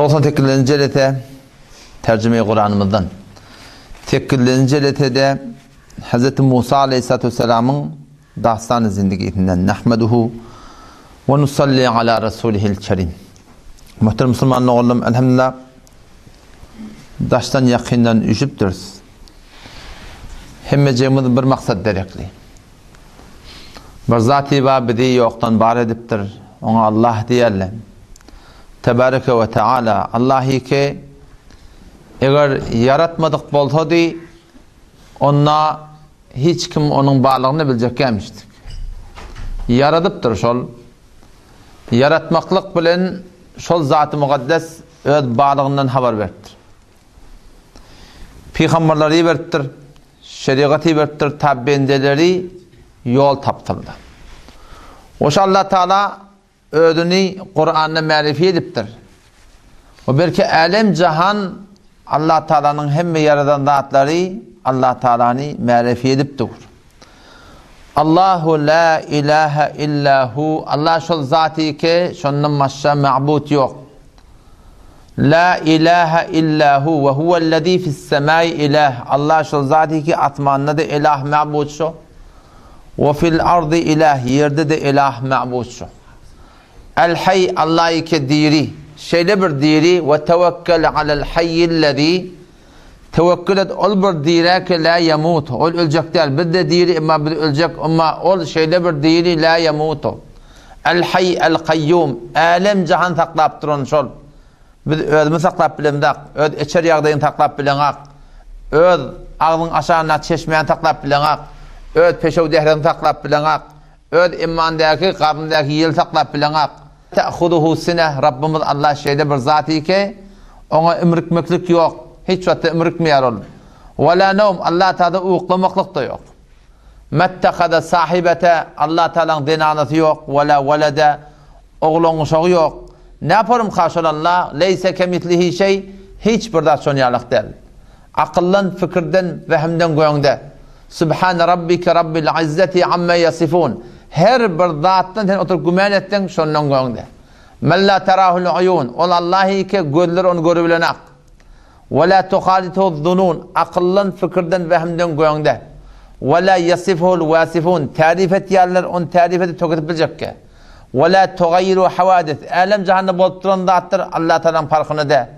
98. jelete tercüme-i Kur'an'ımızdan. 8. jeletede Hz. Musa Aleyhisselatü Vesselam'ın dastani zindagisinden nahmeduhu ve nusalli ala rasulihil kerim. Muhterem Müslüman oğlum, elhamdülillah daştan yakinden üşüptürüz. Hemmecemiz bir maksat derekli. Bir zat-ı vabidi yoktan bar ediptir. Ona Allah diyelim. Tebareke ve Teala Allah'ı ki eğer yaratmadık bolsaydı ona hiç kim onun bağlılığını bilecek gelmiştik. Yaradıptır şol. Yaratmaklık bilen şol zat-ı mukaddes öz bağlılığından haber verdir. Peygamberleri verdir. Şeriatı verdir. Tabbendeleri yol taptırdı. Oşa Allah Teala ödünü Kur'an'la marifi ediptir. O belki alem cihan Allah Teala'nın hem yaradan zatları Allah Teala'nı marifi ediptir. Allahu la ilahe illahu, Allah şol zatı ki şondan başka ma'bud yok. La ilahe illahu ve huvellezî fissemâi ilah. Allah şol zatı ki atmanında da ilah ma'bud şu. Ve fil ardı ilah, yerde de ilah ma'bud şu. El hayy, Allah'ı ki diri, şeyle bir diri ve tevekkel alel hayyillezî, tevekkül et ol bir diri ki la yamut, ol ölecek değil, bir de diri ama bir ölecek ama ol şeyle bir diri la yamut. El hayy el kayyum, alem cihan taklap duran şol. Biz özümü taklap bilemdak, öz içer yağdayın taklap bilenak, öz ağzın aşağına çeşmeyen taklap bilenak, öz peşev dehrini taklap bilenak, öz imandaki, kabındaki yıl taklap bilenak. Te'huduhu sine, Rabbimiz Allah şeyde bir zatı ki ona imrikmeklik yok. Hiç vakitte imrikmeyer olur. Ve la nevm, Allah Teala uyuklamaklık da yok. Mettekada sahibete, Allah Teala'nın denaneti yok. Ve la velede, oğlun uşağı yok. Ne yaparım karşıl Allah? Leyse kemitlihi şey, hiçbir de sonyalık değil. Akıllan, fikirden, vehimden goyunda. Subhane rabbike rabbil izzeti amme yasifun. Her bir zattan sen oturup gümen ettin, şondan goyunda. Men la terahul uyun, ol Allah'ı ki gözler onu görebilenak. Ve la tuhalituhu zunun, akıllan, fikirden, vehimden goyunda. Ve la yasifuhul vasifun, tarif et yerler, onu tarif edip toketip bilecek ki. Ve la tugayyiru havadis, alem cihanı bolup duran zattır, Allah Teala'nın farkını de.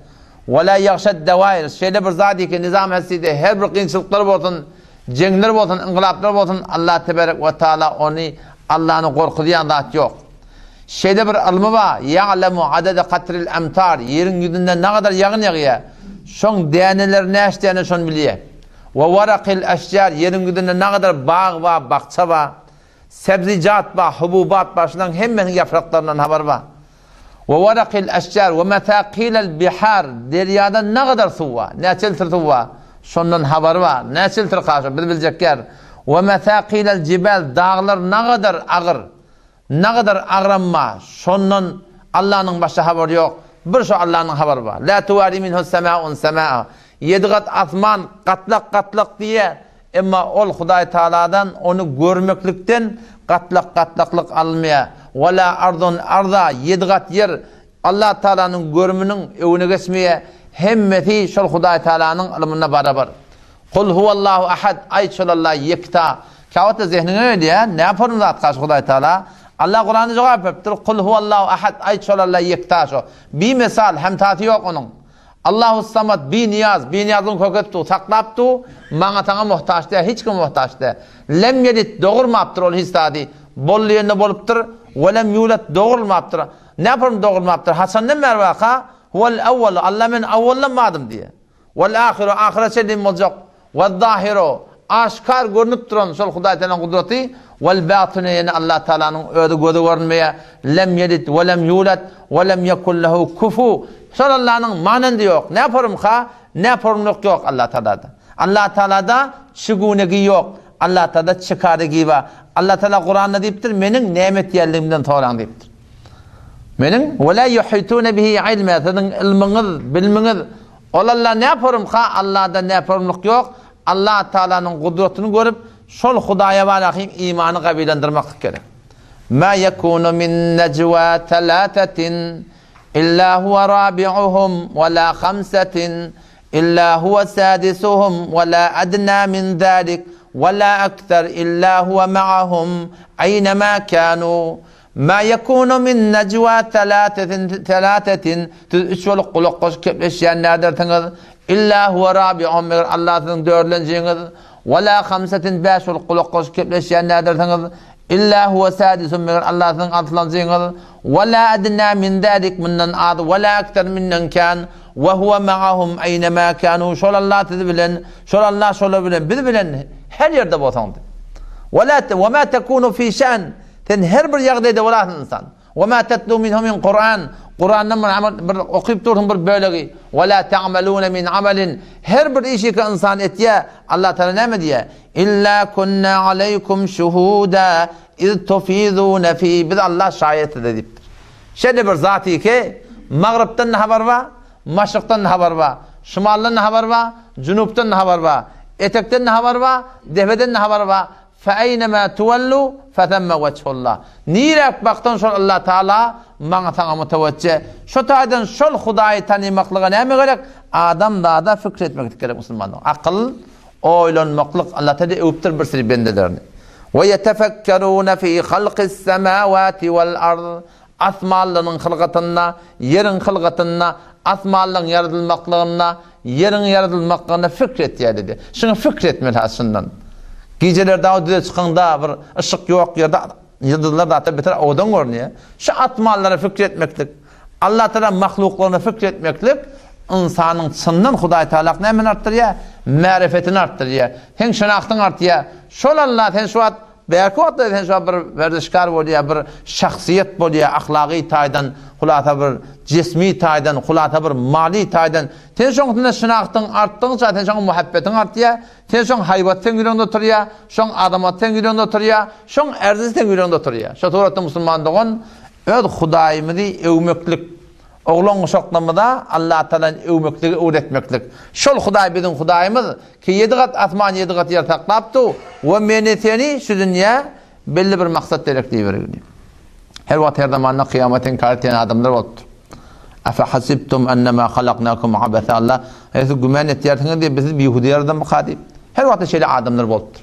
Ve la yakşed devair, şeyle bir zatı ki nizam hessiydi, her bir kıyınçılıkları bolsun, cengler bolsun, inkılaplar bolsun, Allah Tebarek ve Teala onu, Allah'ını korkudayan zat yok. Şeyde bir ilmi var, ya'lemu adede katril emtar, yerin yüzünden ne kadar yağın yağıyor, şon deneler ne işlerini şon biliyor. Ve varakil eşcar, yerin yüzünden ne kadar bağ var, bahçe var, sebzicat var, hububat var, şundan hemen yapraklarından haber var. Ve varakil eşcar ve metaqilel bihar, deryada ne kadar su var, ne çiltir su var, şondan haber var, ne çiltir karşı, bir bilecek yer. Ve metaqilel cibel, dağlar ne kadar ağır, ne kadar ağranma, şondan Allah'ın başka haberi yok. Bir şu Allah'ın haberi var. La tuvari minhu sema'un sema'a. 7 kat asman katlak katlak diye, ama ol Huday Teala'dan onu görmeklikten katlaklık almaya. Ve la ardun arda, 7 kat yer Allah Teala'nın görümünün evine geçmeye, hemmeti şol Huday Teala'nın ilmine beraber. Kul huvallahu ahad, ayçolallah yekta. Kâvata zihnine öyle ya, ne yaparım zat karşı Huday Teala? Allah Kur'an'ı cevap yaptır. Kul huvallahu ahad, ayçolallah yekta şu. Bir misal, hemtati yok onun. Allahu samad, bir niyazın kökettu, taklaptu, manatana muhtaç değil, hiç kim muhtaç değil. Lem yedit, doğurmaptır ol histadi. Bollu yerine boluptur, ve lem yulet, doğurmaptır. Ne yaparım doğurmaptır? Hasan'dan mervaka, huvel evvelu, Allah men evvellenmadım diye. Vel ahiru, ahiret şeydim olacak. Vel zahiru, aşkar görünüp duran, şol Huday Teala'nın kudreti. Vel batını, yani Allah Teala'nın ödü gözü görünmeye. Lem yedit, ve lem yulet, ve lem yekullehu kufu. Şol Allah'ın manende yok. Ne yaparım ha? Ne yaparım yok Allah Teala'da. Allah Teala'da çıgunegi yok. Allah Teala'da çıkarıgi var. Allah Teala Kur'an'da deyiptir, menin nimet yerliğimden toğlan deyiptir. Menin ve la yuhitune bihi ilme, senin ilminiz, bilminiz. Olallah ne yaparım ha? Allah'da ne yaparım yok. Allah Teala'nın kudretini görüp şol Hudaya ve Rahim imanı kabilendirmek gerek. Ma yekunu min necva thalathatin إلا هو رابعهم ولا خمسة إلا هو سادسهم ولا أدنى من ذلك ولا أكثر إلا هو معهم أينما كانوا ما يكون من نجوى ثلاثة تشول قلقش كبلشيان نادر تنغذ إلا هو رابعهم الله تندورلن جينغذ ولا خمسة باشول قلقش كبلشيان نادر تنغذ إلا هو سادس من الله تنغذ جينغذ ولا أدنى من ذلك من الأرض ولا أكثر من كان وهو معهم أينما كانوا شول الله تذبلن شول الله شول بذبلن هل يرد بوثانت وما تكون في شأن تنهر باليغدي دولات الإنسان وما تتلو منه من قرآن نمر عمل أقيبتورهم بالبلغي ولا تعملون من عمل هرب إيشي كإنسان إتيا الله تعالى نامديا إلا كنا عليكم شهودا إذ تفيضون في بذع الله شايت ذي شد برزاتي كي مغرب تنهبروا مشرق تنهبروا شمال تنهبروا جنوب تنهبروا اتك تنهبروا دهب تنهبروا فأينما تولوا فثم وجه الله نيرك بقتن شل الله تعالى ما ثنا متوجه شو تعدن شل خداي تاني مخلوق نعم غيرك آدم دادا فكرة مكتكلم مسلمان عقل أولن مخلوق الله تعالى أبتر برسل بندرني ويتفكرون في خلق السماوات والأرض أثمال لن خلقتنا يرن خلقتنا أثمال لن يرد المخلقنا يرن يرد المخلقنا فكرة يعني شنو فكرة من هالسنن geceler dağda çıkanda bir ışık yok yerde yıldızlar da biter odan görünüyor. Şu atmallara fikretmeklik, Allah Teala mahluklarına fikretmeklik insanın sından Hudaý Taala nämen arttırıyor? Marifetini arttırıyor. Hen şanahtın artıyor. Şol Allah hen şu at belki o hen şu bir verdişkar bolýar, bir şahsiyet bolýar, ahlaki taýdan, hulata bir cismi taýdan, hulata bir mali taýdan. Ten şoňda şanahtın artdyňça ten şoň muhabbetin artýar. Ten şoň haýwatdan ýürüňde oturýar, şoň adamatdan ýürüňde oturýar, şoň erzizden ýürüňde oturýar. Şo toratda musulmandygyň öz Hudaýymyzy ewmeklik, oğlan uşaklamada Allah Teala'nın övmekligi öğretmeklik. Şol Hudaý biziň Hudaýymyz ki 7 gat asman 7 gat yer taklapdy we meni seni şu dünýä belli bir maksat terekli berdi. Her wagt her zamanna kıyametin kartyan adamlar bolupdy. Afa hasibtum annama halaqnakum abasa Allah. Esi gümen etýärsiňiz diýip bizi bihudiýardan mukadip. Her wagt şeýle adamlar bolupdy.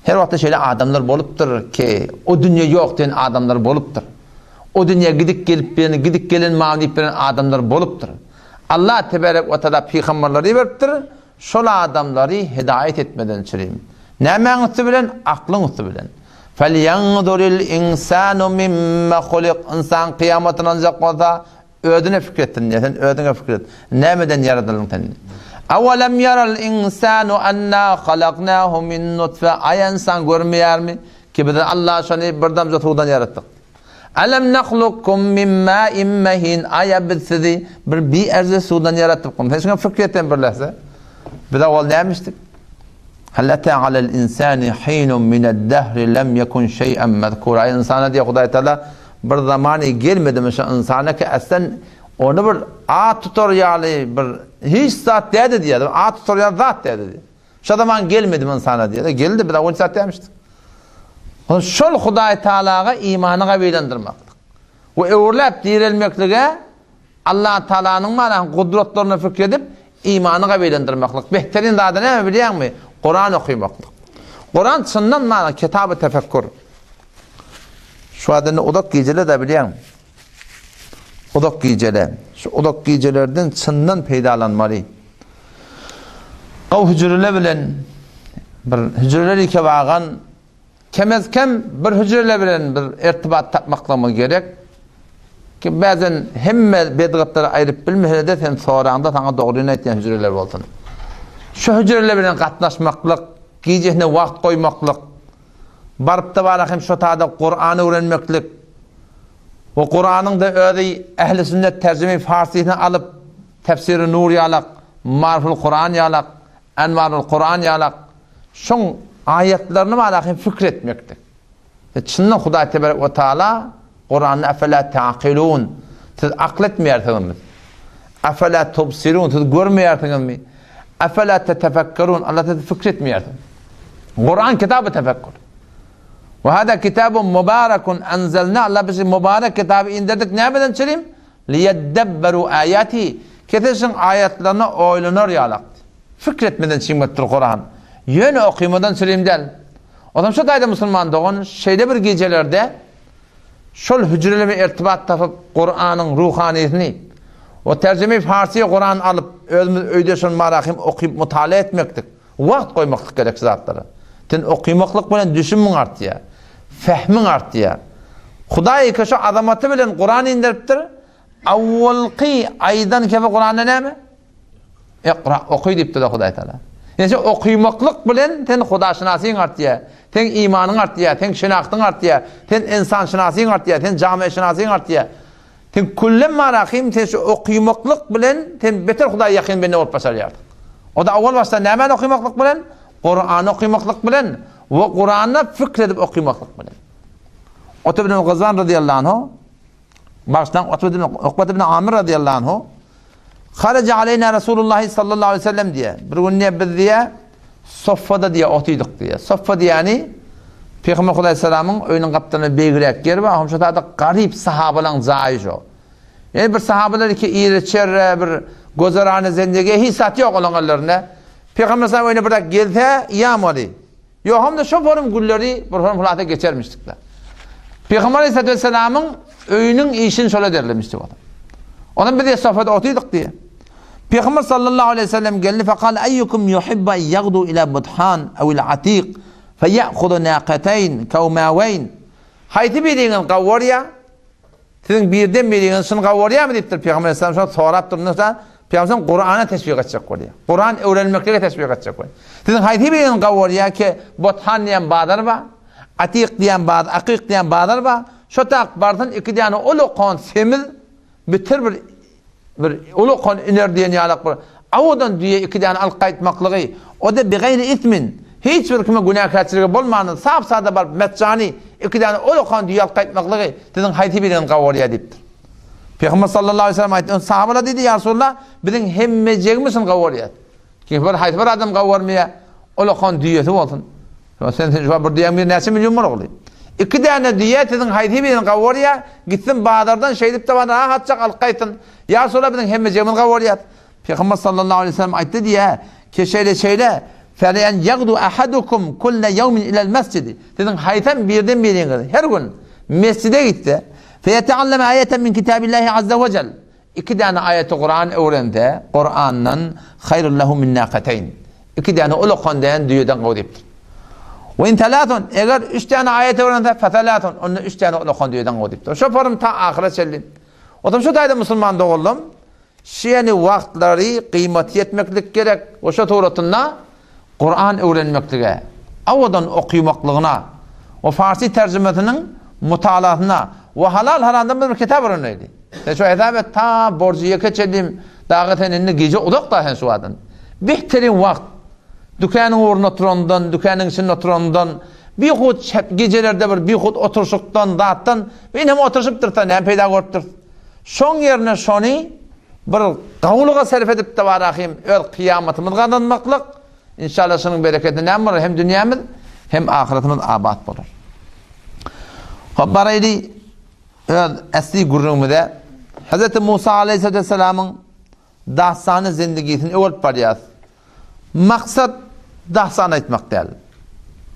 Her wagt şeýle adamlar bolupdyr ki o dünýä ýok diýen adamlar bolupdyr. O dünya gidip gelip beni gidip gelen mağlup bilen adamlar bolupdyr. Allah tebarek ve teala peygamberleri beripdir. Şol adamları hidayet etmeden çirim. Nämäňi bilen? Aklyňy bilen. Felyanzuril insanu mimma khuliq. İnsan kıyametine ancak bolsa ödüne fikrettin. Sen ödüne fikret. Nämeden yaradylyň sen? Awalam yaral insanu anna halaqnahu min nutfe. Ay insan görmeýärmi ki biz Allah şonu bir damja tuğdan yaratdyk. Alam nakhluqukum min ma'in mahin ayabsizi bir erze sudan yarattık. Sen fikretten bir lahza. Bir de ol demiştik. Hal ata alal insani hinun min ad-dahr lam yakun şey'an mazkura. İnsana diye Hudaý Taala bir zamanı gelmedi mi şu insana ki aslan onu bir at tutorialı bir hiç zat dedi diye. At tutorial zat dedi. Şu zaman gelmedi mi insana diye. Geldi bir de 10 saat demiştik. Şol Hudaý Taalaga imanyňy beýlendirmeklik. We öwrläp dirilmeklige Allah Taalanyň manan gudratlaryny fikredip imanyňy beýlendirmeklik. Behterin zady näme bilýärmi? Qur'an okuýmaklyk. Qur'an çyndan manan kitab-ı tefekkür. Şu adany odak gijele de bilýärmi? Odak gijele. Şu odak gijelerden çyndan peýdalanmaly. O hüjreler bilen bir hüjreleri kebagan kemezkem bir hücreler bilen bir irtibat tapmaklama gerek ki bazen hemme bedgatları ayrıp bilmehede sen soranda sana doğruny aýtýan hücreler bolsun. Şu hücreler bilen gatnaşmaklyk, gijehne wagt goýmaklyk, barıp da barahym şu taada Qur'any öwrenmeklik. O Qur'anyň da özi ehli sünnet terjime farsysyna alıp tefsiri Nuriyalak, Marful Qur'an yalak, Envarul Qur'an yalak. Şoň ayetlerini malahim fikretmekdir. Çınna Hudaý tebarek ve taala Qur'an'ı afala taqilun. Siz akletmeýärsiniz. Afala tubsirun. Siz görmeýärsiňizmi? Afala tetefekkerun. Allah siz fikretmeýärsiniz. Qur'an kitabı tefekkür. Ve hada kitabun mubarakun anzalna. Allah bizi mübarek kitabı indirdik. Näbeden çelim? liyeddebberu ayati. Ketesin ayetlerini oylanır yalak. Fikretmeden çiğmettir Kur'an. Yönü okuymadan söyleyeyim. Adam şu dayda Müslüman doğun, şeyde bir gecelerde şol hücreli bir irtibat tapıp Kur'an'ın ruhaniyetini, o tercüme-i Farsi'ye Kur'an alıp öyde şol marahim okuyup mutala etmektik. Vakt koymaklık gerek zatları. Sen okuymaklık bilen düşünmün arttı ya. Fehmin arttı ya. Hudayi ki şu azamatı bilen Kur'an indiriptir. Avvalki aydan kefe Kur'an'da ne mi? İkra, okuy deyipti de Hudayi Teala. Yani okuymaklık bilen sen Huda şınasın arttı ya. Sen imanın arttı ya. Sen şınaktın arttı ya. Sen insan şınasın arttı ya. Sen cami şınasın arttı ya. Sen kullen marahim sen şu okuymaklık bilen sen beter Hudayi yakın beni olup başar yardık. O da avval başta ne hemen okuymaklık bilen? Kur'an'ı okuymaklık bilen ve Kur'an'ı fikredip okuymaklık bilen. Utbe bin Gazvan radıyallahu anhu baştan Ukbe bin Amir radıyallahu anhu haraca aleyna Resulullah sallallahu aleyhi ve sellem diye bir gün ne biz diye Soffa'da diye otuyorduk diye. Soffa diye yani Peygamber Aleyhisselam'ın önün kaptanı beygirek yer var. Şu da garip sahabalan zayıf o. Yani bir sahabeler ki iğreçer bir gözarane zendege hissat yok olanlarına. Peygamber sallallahu aleyhi ve sellem gelse yağmali. Yok hem de şu forum gülleri bir forum hulata geçermiştik de. Peygamber Aleyhisselam'ın öyünün işini şöyle derlemişti o adam. Onun bir de Soffa'da otuyorduk diye. Peygamber sallallahu aleyhi ve sellem geldi fekal eyyukum yuhibba yagdu ila budhan evil atik feye'khudu naqatayn kavmawayn. Hayti birinin kavvarya sizin birden birinin şunu kavvarya mı deyiptir Peygamber Aleyhisselam şunu sorap durduğunuzda Peygamber Kur'an'a teşvik edecek koyuyor. Kur'an öğrenmekle teşvik edecek koyuyor. Sizin hayti birinin kavvarya ki budhan diyen bağlar var, atik diyen bağlar, akik diyen bağlar var. Şu takbardan iki tane ulu kon semiz bitir bir ulu kon iner diyen yalak var. Avudan diye iki tane alqaytmaklığı. O da bir gayri ismin. Hiçbir kime günah kaçırıcı bulmanın. Sağda var metcani. İki tane ulu kon diye alqaytmaklığı. Sizin hayti birinin kavvarya deyiptir. Peygamber sallallahu aleyhi ve sellem ayet. Sahabeler dedi ya Resulullah bizim hemmecek misin kavvarya? Ki bir hayti bir adam kavvarmaya ulu kon diyeti olsun. Sen şu bir diyen bir nesi milyon var oluyor. İki tane diye sizin hayti birinin kavvarya gitsin Bağdar'dan şeydip de bana hatçak alqaytın. Ya Resulullah bizim hemmeceğimin kavvarya. Peygamber sallallahu aleyhi ve sellem ayet diye ki şeyle فَلَيَنْ يَغْدُ أَحَدُكُمْ كُلَّ يَوْمٍ إِلَى الْمَسْجِدِ. Dedin haytan birden birine her gün mescide gitti. فَيَتَعَلَّمَ آيَةً مِنْ كِتَابِ اللّٰهِ عَزَّ وَجَلْ. İki tane ayeti Kur'an öğrendi. Kur'an'dan خَيْرٌ لَهُ مِنْ نَاقَتَيْنِ. İki tane ulu kondayan düğüden kavdiptir. وَاِنْ تَلَاتٌ. Eğer üç tane ayeti öğrendi فَتَلَاتٌ. Onun üç tane ulu kondayan kavdiptir. Şu forum ta ahiret çellin. O şu tayda Müslüman doğuldum. Şiyeni vaktleri kıymeti yetmeklik gerek. O şu tuğratında Kur'an öğrenmekliğe, avadan okuymaklığına, o Farsi tercümetinin mutalatına, o halal haramdan bir kitap öğrenildi. Şu hesabet ta borcuya geçelim, dağıtan eline gece odak da şu adın. Behterin vakt, dükkanın uğruna oturandan, dükkanın içinde oturandan, bir hud gecelerde bir hud oturuşuktan, dağıttan, ve hem oturuşuptur da hem peyda korktur. Son yerine şonu bir kavluğa sarf edip de var ahim, öl kıyametimiz kazanmaklık. İnşallah şunun bereketi ne var? Hem dünyamız hem ahiretimiz abad olur. Habbarayli esli gurrumda Hz. Musa aleyhisselamın dahsanı zindigisini öğret pariyaz. Maksat dahsan etmek değil.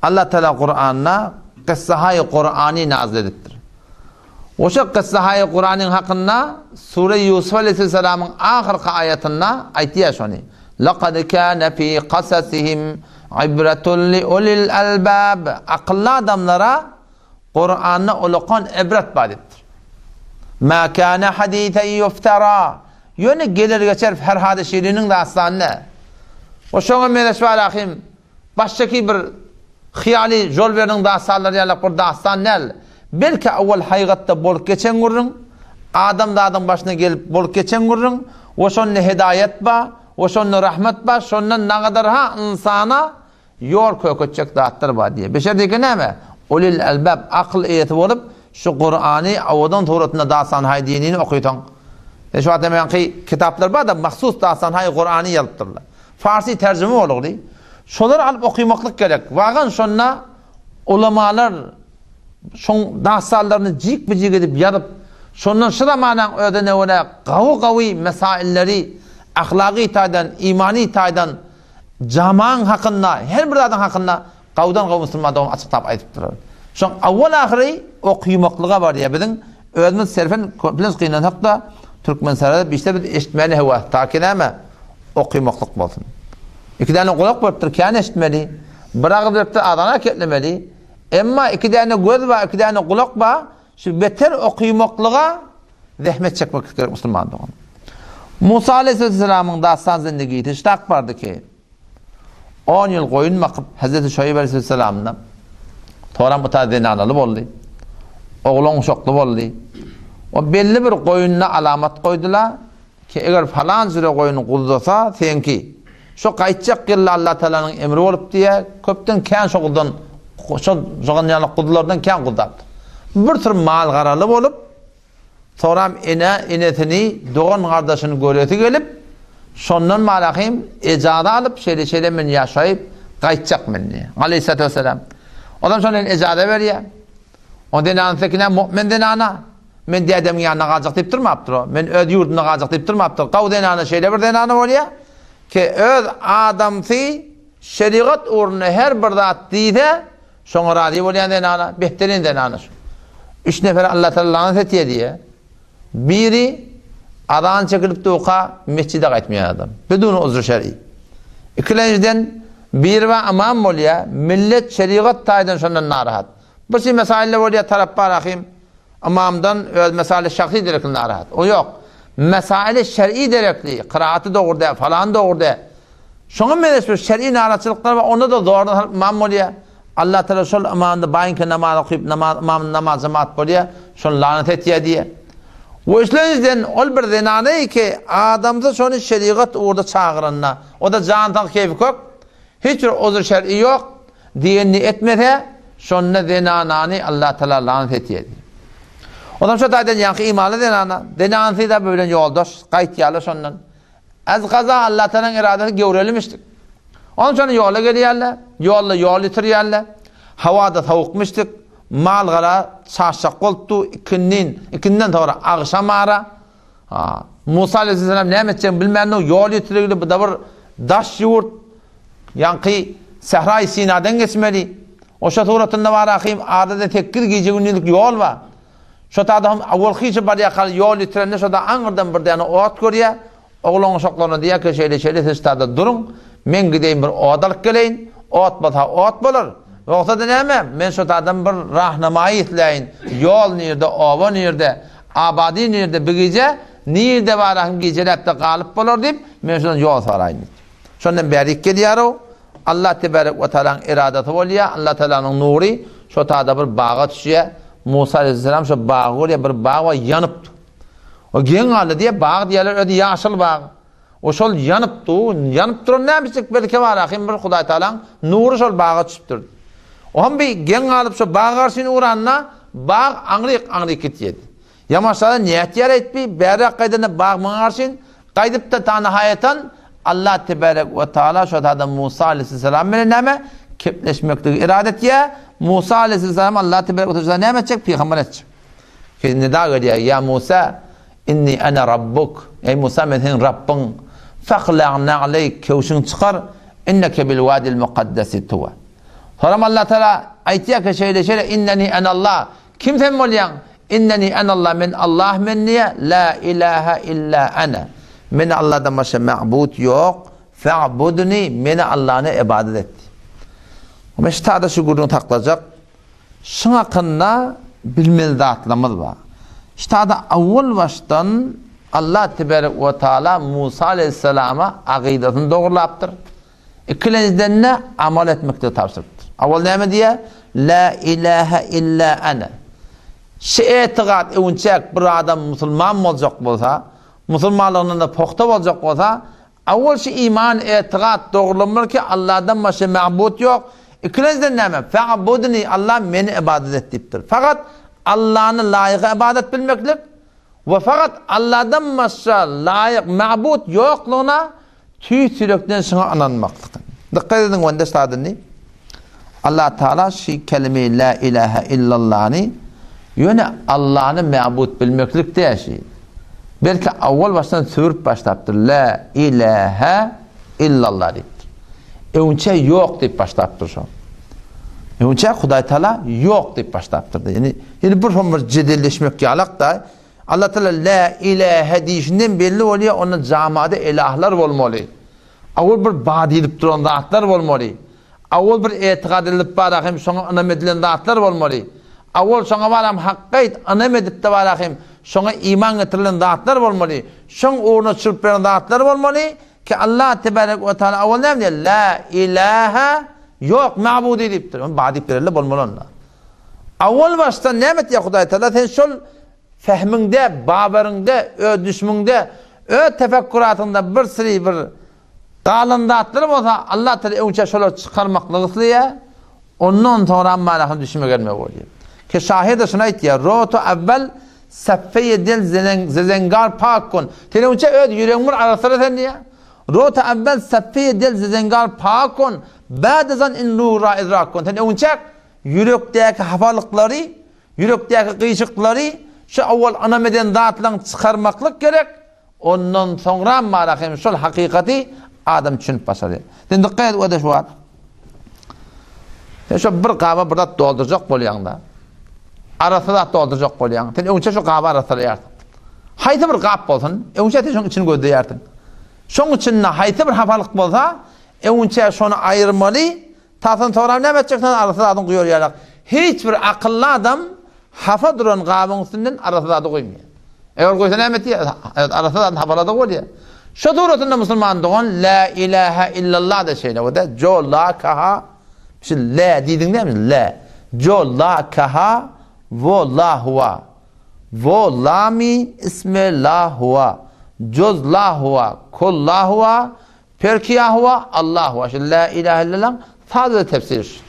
Allah Teala Kur'an'na kıssahayı Kur'an'ı nazil ediptir. O şu kıssahayı Kur'an'ın hakkında Sure-i Yusuf aleyhisselamın ahirki ayetinde ayetiye şunu. لَقَدْ كَانَ ف۪ي قَسَسِهِمْ عِبْرَةٌ لِعُلِي الْأَلْبَابِ. Akıllı adamlara Kur'an'ı ulukan ibret badettir. مَا كَانَ حَد۪يثًا يُفْتَرَى. Yönü gelir geçer her hadisinin dastanına. O şuna meleşve alâhim baştaki bir hiyali jolverinin dastanları yalak bir dastan nel. Belki evvel haygatta bolup geçen gurrun, adam da adam başına gelip bolup geçen gurrun, o şunun hidayet ba, o şunun rahmet ba, şunun ne kadar ha insana yor köketecek dağıttır ba diye. Beşerdeki ne mi? Ulil elbab, akıl eyeti olup, şu Kur'an'ı avadan tuğratına dağısan hay dinini okuyutan. Şu ademeyen ki kitaplar ba da mahsus dağısan hay Kur'an'ı yalıptırlar. Farsi tercüme olur değil. Şunları alıp okuymaklık gerek. Vağın şunla ulamalar şun dağsallarını cik bicik edip yarıp Şondan şıramanan ödene öyle qavi mesailleri ahlaki taydan, imani taydan jaman hakkında, her bir adam hakkında qavdan Müslümandan açıqlap aytıp durar. Şoň awwal ahiri o kıymaklığa var ya bizim özümüz serfen kompleks kıynan haqda Türkmen sarada işte bir eşitmeli hava takineme o kıymaklık bolsun. İki tane kulak vardır ki eşitmeli. Bırakıp da adana ketlemeli. Emma iki tane göz var, iki tane kulak var. Şu beter o kıymaklığa zahmet çekmek gerek Müslümandan. Musa Aleyhisselam'ın dastan zindagiydi iştaq vardı ki 10 yıl koyun bakıp Hazreti Şuayb Aleyhisselam'dan Toran mutadeni analı boldu. Oğlun şoklu boldu. O belli bir koyununa alamat koydular ki eğer falan süre koyunu kuldursa senki şu kayıtacak yılla Allah Teala'nın emri olup diye köpten kan şokuldan şoğun yanı kudulardan kan kuldardı. Bir tür mal karalı olup sonra inetini doğan kardeşini görüyordu gelip şondan malakayım ecada alıp şeyle men yaşayıp kayıtacak menni. Aleyhisselatü Vesselam. Adam sonra ecada veriyor. O denanın tekine mu'min denana. Men dedemin yanına kalacak deyip durmaptır o. Men öd yurduna kalacak deyip durmaptır. Qav denana şeyle bir denana var ya. Ki öz adamsi şeriat uğruna her bir zat deyde şoňa radi bolýan denana, behterin denana. 3 nefer Allah Teala lanet etiye diye. Biri adan çekilip de oka mescide qaytmayan adam. Bedun uzr şer'i. İkinciden bir ve amam bolya millet şeriat taydan şondan narahat. Birisi mesaille bolya taraf barahim amamdan öz mesaile şahsi direkli narahat. O yok. Mesaile şer'i direkli, kıraatı doğurda falan doğurda. Şoňa menesbir şer'i narahatçılıklar var. Onda da doğrudan amam bolya. Allah Teala şol amamda bayinki namaz okuyup namaz cemaat bolya şon lanet etiye diye. O işlerinizden ol bir denane ki adamda şonu şeriat orada çağıranına o da cantan keyfi kok hiç bir ozur şer'i yok diyenini etmede şonuna denanani Allah Teala lanet etiyor. O da şu taydan yankı imanı denanesi de böyle yoldaş kayıt yalı şondan az kaza Allah Teala'nın iradesi gevrelimmiştik. Onun sonra yola geliyorlar yol itiriyorlar havada tavukmuştuk mal gara çarşak koltu ikinden sonra akşam ara Musa Aleyhisselam ne eteceğini bilmeyen o yol yitirildi bu da bir daş yurt yankı Sehra-i Sina'dan geçmeli o şaturatında var akıyım adada tekkir gece günlük yol var şu adam avval hiç bari yakal yol yitirildi şu da anırdan bir tane oğat görüyor oğlunun şoklarına diye ki şeyle siz tada durun men gideyim bir oğadalık geleyin oğat bata oğat bulur yoksa da neyme? Men şu adam bir rahnamayı itleyin. Yol nerede, ova nerede, abadi nerede, bir gece nerede varahım gecelette kalıp bulur deyip men şundan yol sarayın. Şundan beri geliyor Allah Tebarek ve Teala'nın iradeti oluyor. Allah Teala'nın nuri şu tada bir bağa düşüyor. Musa Aleyhisselam şu bağı oluyor bir bağa yanıptı. O gen aldı diye bağ diyorlar öyle yaşıl bağ. O şol yanıptı. Yanıp durun ne yapacak? Belki varahım bir Huday Teala'nın nuru şol bağa düşüptür. O ham bir gen alıp şu bağ karşını uğranına bağ anrik etiyedi. Yamaçlarda niyet yer etpi, berrak kaydına bağ mağarsın, kaydıp da ta nihayeten Allah Tebarek ve Teala şu adam Musa Aleyhisselam neme kepleşmekte iradet ya Musa Aleyhisselam Allah Tebarek ve Teala neme edecek? Peygamber edecek. Ki nida geliyor ya Musa inni ana rabbuk ey Musa ben senin Rabbin feqla'na aleyk kevşin çıkar inneke bil vadil mukaddesi tuva. Sonra Allah Teala aytiya ki şeyle inneni enallah kim sen bolyan inneni enallah men Allah menniye la ilahe illa ana men Allah'dan başka ma'bud yok fa'budni men Allah'ına ibadet et. O meştada şu gurunu taklacak şun hakkında bilmeli dağıtlamız var. İşte avval baştan Allah Tebarek ve Teala Musa Aleyhisselam'a akidetini doğrulaptır. İkinciden ne? Amal etmekte tavsırdır. Avval ne diye? La ilahe illa ana. Etiqat evunçak bir adam Müslüman olacak olsa, Müslümanlığının da pohta olacak olsa, avval şu iman etiqat doğrulanır ki Allah'dan başka ma'bud yok. İkinciden ne? Fe'abudni Allah beni ibadet et deyiptir. Fakat Allah'ın layık ibadet bilmeklik ve fakat Allah'dan başka layık ma'bud yokluğuna tüy sülükten şuna ananmaklık. Dikkat edin öndeşladın ne? Allah Teala şu kelime-i la ilahe illallah'ni Yöne Allah'ını ma'bud bilmeklikte yaşayın. Belki avval baştan sürüp başlattır. La ilahe illallah deyiptir. Önce yok deyip başlattır şu. Önce Huday Teala yok deyip başlattırdı. Yani bir cedilleşmek yalak da Allah Teala la ilahe deyişinden belli oluyor. Onun camada ilahlar olmalı. Avval bir bad edip duran zatlar olmalı. Avval bir etikad edilip barakım sonra anam edilen zatlar olmalı. Avval sonra varam hakkayt anam edip de barakım sonra iman getirilen zatlar olmalı. Sonra uğruna çırpılan zatlar olmalı ki Allah Tebarek ve Teala avval ne diyor? La ilahe yok ma'bud ediptir. Onu bad edip verirler olmalı onlar. Avval baştan nimet ya Huday Teala sen şol fehminde, babarında, düşmünde, tefekküratında bir sürü bir dağılındatları olsa Allah Teala önce şöyle çıkarmaklığı ya ondan sonra ammalakın düşme gelme oluyor. Ki şahide şuna itiyor. Rotu evvel seffeye del zezengar pakun. Tene önce yüreğimin arasına sen ya. Rotu evvel seffeye del zezengar pakun. Ba'dezan in nura idrakun. Tene önce yürekteki hafalıkları, yürekteki kıyışıkları şu avval anameden dağıtılan çıkarmaklık gerek. Ondan sonra ammalakın şol hakikati adam düşünüp başarıyor. Şimdi dikkat et ödeş var. Şu bir kahve burada dolduracak boluyanda. Arasında da dolduracak boluyanda. Sen önce şu kahve arasında yersin. Haydi bir kahve olsun. Önce de şunun için gözde yersin. Şunun için haydi bir hafalık bolsa önce şunu ayırmalı. Tasın sonra ne edeceksin arasında adın koyuyor yarak. Hiçbir akıllı adam hafa duran kahvenin üstünden arasında adı koymuyor. Eğer koysa ne emeti arasında adın hafaladı koyuyor. Şu doğrusunda Müslüman doğan la ilahe illallah da şeyle o da jo la kaha şimdi la dedin değil mi? La jo la kaha vo la huva vo lami isme la huva coz la huva kul la huva perkiya huva Allah huva şimdi la ilahe illallah sadece tefsir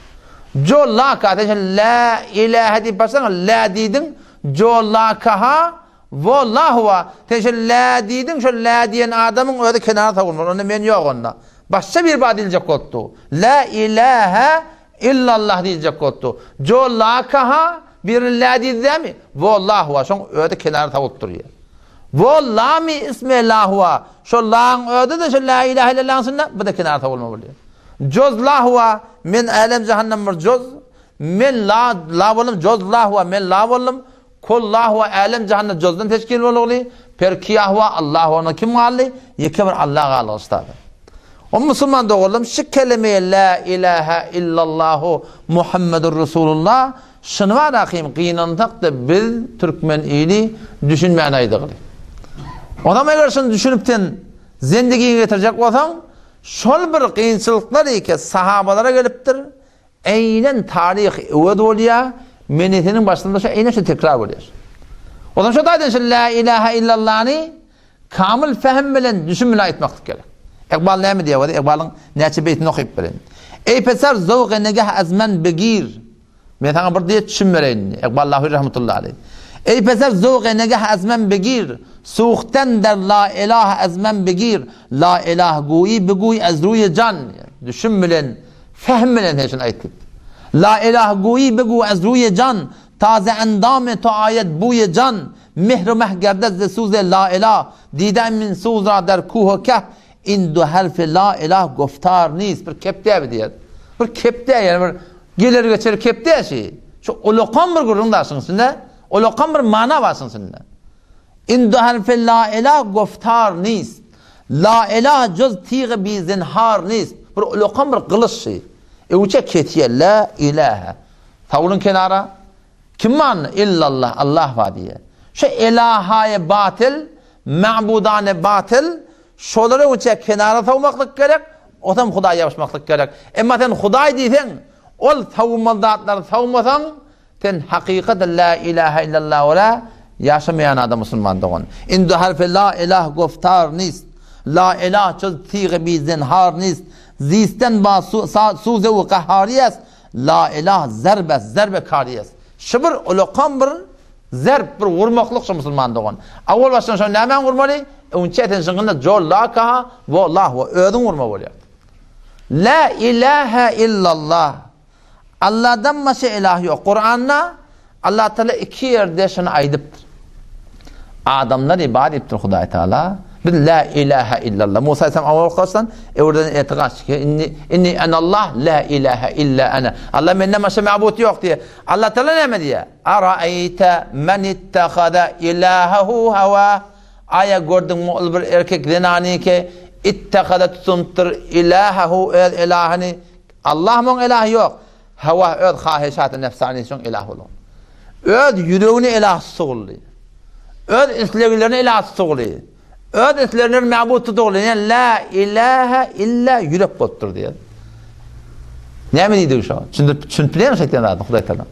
jo la kaha la ilahe deyip başladın la dedin jo la kaha Vallahu teşel la dedin şu la diyen adamın öyle kenara savurmuş. Onu men yok onda. Başka bir bad diyecek oldu. La ilahe illallah diyecek oldu. Jo la kaha bir la dedi mi? Vallahu şu öyle kenara savurtturuyor. Vallami ismi lahu. Şu la'ın öyle de şu la ilahe illallah sunna bu da kenara savurma oluyor. Coz lahu min alem cehennem bir coz. Min la volum coz lahu min la volum. Kullahu alem cehennem cozdan teşkil oluyor. Perkiyahva Allahu ona kim galli? Yekeber Allah galli ustadı. O Müslüman da oğlum şu kelimeye la ilahe illallahu Muhammedur Resulullah şunu var akıyım kıyınandak da biz Türkmen iyiliği düşünmeyen aydığı. Adam eğer şunu düşünüpten zendegiyi getirecek olsan şol bir kıyınçılıklar ki sahabalara geliptir. Aynen tarih öğüt oluyor. Menetinin başında şu aynen şu tekrar oluyor. O zaman şu da şu la ilahe illallah'ni kamil fehm bilen düşünmüle etmek gerek. İkbal ne mi diyor? İkbal'ın neçe beytini okuyup verin. Ey pesar zavq negah azman begir. Ben sana bir diye düşünmeyin. İkbal Lahu rahmetullahi aleyh. Ey pesar zavq negah azman begir. Suğten der la ilahe azman begir. La ilahe guyi beguyi azruye can. Düşünmülen, fehm bilen heşin ayetip. La ilahe guyi begu azruye can. Taze endame to ayet buye can. Mihru mehgerdez de suze la ilah. Didem min suzra der kuhu keh. İndu harfi la ilah goftar nis. Bir kepte bir diye. Bir kepte yani bir gelir geçer kepte şey. Şu ulukan bir gururundarsın üstünde. Ulukan bir mana varsın üstünde. İndu harfi la ilah goftar nis. La ilah cüz tiği bi zinhar nis. Bir ulukan bir kılıç şey. Uçak ketiye la ilahe. Tavulun kenara. Kim man? İllallah. Allah var diye. Şu ilahaye batıl, ma'budane batıl, şoları uçak kenara savmaklık gerek, o tam Hudaya yapışmaklık gerek. Ama sen Huday diysen, ol savunmalıdatları savunmasan, sen hakikat la ilahe illallah ola, yaşamayan adam Müslüman doğun. İndu harfi la ilah goftar nist, la ilah çöz tiği bi zinhar nist, zisten ba suze u qahariyas, la ilah zerbe kariyas. Şıbır ulukan bir zerb bir vurmaklık şu Müslüman doğun. Avval baştan şu nemen vurmalı? Unçetin şıngında jo la kaha ve Allah ve ödün vurma oluyor. La ilahe illallah. Allah'dan başka ilah yok. Kur'an'da Allah Teala iki yerde şunu aydıptır. Adamlar ibadet ettir Hudaý Taala. Bir la ilahe illallah. Musa Aleyhisselam avval kalsan oradan etiqad ki inni anallah la ilahe illa ana. Allah menden başka mabut yok diye. Allah Teala ne diye? Araeyte men ittehada ilahehu hava. Aya gördün mü bir erkek zenani ki ittehada tutumtur ilahehu ilahini. Allah mı ilah yok. Hava öz hahişat-ı nefsani için ilah olur. Öz yüreğini ilah tutuğuluyor. Öz isleglerini ilah tutuğuluyor. Öz islerinin mabut tutuğuluyor. Yani la ilahe illa yürek bottur diye. Ne mi deydi şu an? Çünkü bilen şeytan adı Hudaý Taala.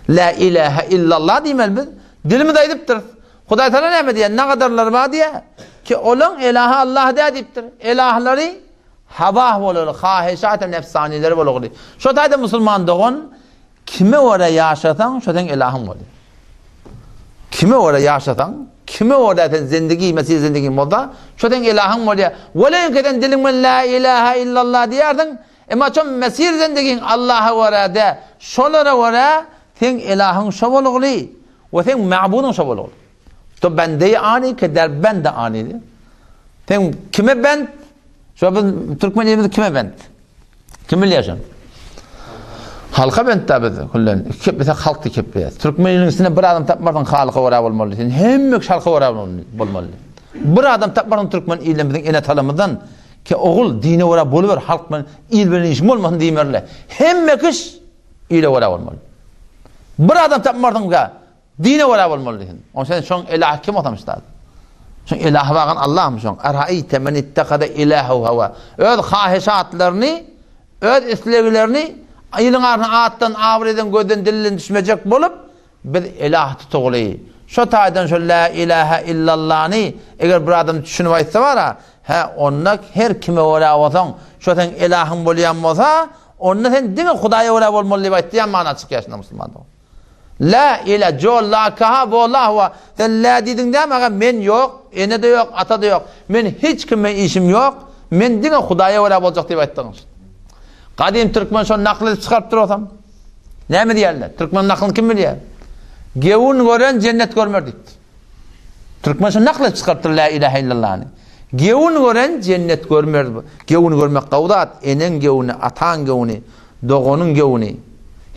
La ilahe illallah diýmeli biz. Dilimi daýdypdyr. Hudaý Taala näme diýär? Ne kadarlar var diye ki olan ilahe Allah diýipdir. İlahlary hava bolur, hahişat nefsanileri bolur. Şu taýda musulman doğun kime ora yaşatan şodan ilahım bolur. Kime ora yaşatan, kime ora zindagi, mesih zindagi bolda, şodan ilahım bolur. Wala keden dilimden la ilahe illallah diýerdin, emma çom mesih zindagin Allah'a ora da, şolara ora sen ilahın şo bolurly, we sen ma'budun şo bolur. To bende ani keder bende ani. Sen kime ben? Şu biz Türkmeniyemizde kime bent? Kim biliyorsun? Halka bent tabi. Kullan. Mesela halk dikip. Türkmeninin içinde bir adam tapmadan halka vara olmalı. Hemmek halka vara olmalı. Bir adam tapmadan Türkmen ilimizin ene talamından ki oğul dine vara boluver halkman il bilen işim olmasın diýmerler. Hemmek iş ile vara olmalı. Bir adam tapmadan ga dine vara olmalı. On sen şoň ilah kim otamışlar? Şoň ilah bagan Allah'ım şoň. Araeyte men ittehada ilahehu hava. Öz hahişatlaryny, öz isleglerini ayının arna attan, avreden, gözden, dilden düşmeyecek bolup bir ilah tutuğuluyor. Şu taýdan şu la ilahe illallah'ni eger bir adam düşünüp aýtsa bara, onna her kime ora bolsaň, şoň ilahym bolýan bolsa, onna sen diňe Hudaýa ora bolmaly diýip aýtdyň maňa çykýarsın musulman. La ilahe illallah kaha bollahu. Sen la diýdiň däme men yok, ene de yok, ata da yok. Men hiç kime işim yok. Men diňe Hudaýa ora boljak diýip aýtdyň. Kadim Türkmen şonu nakl çıkarıp duruyorsam. Näme diýerler? Türkmen naklyny kim bilýär? Gewun gören cennet görmer diýipdir. Türkmen şonu nakl çıkarıp la ilahe illallah'ni. Gewun gören cennet görmer. Gewun görmek gawdat, enen gewuni, atan gewuni, dogonun gewuni,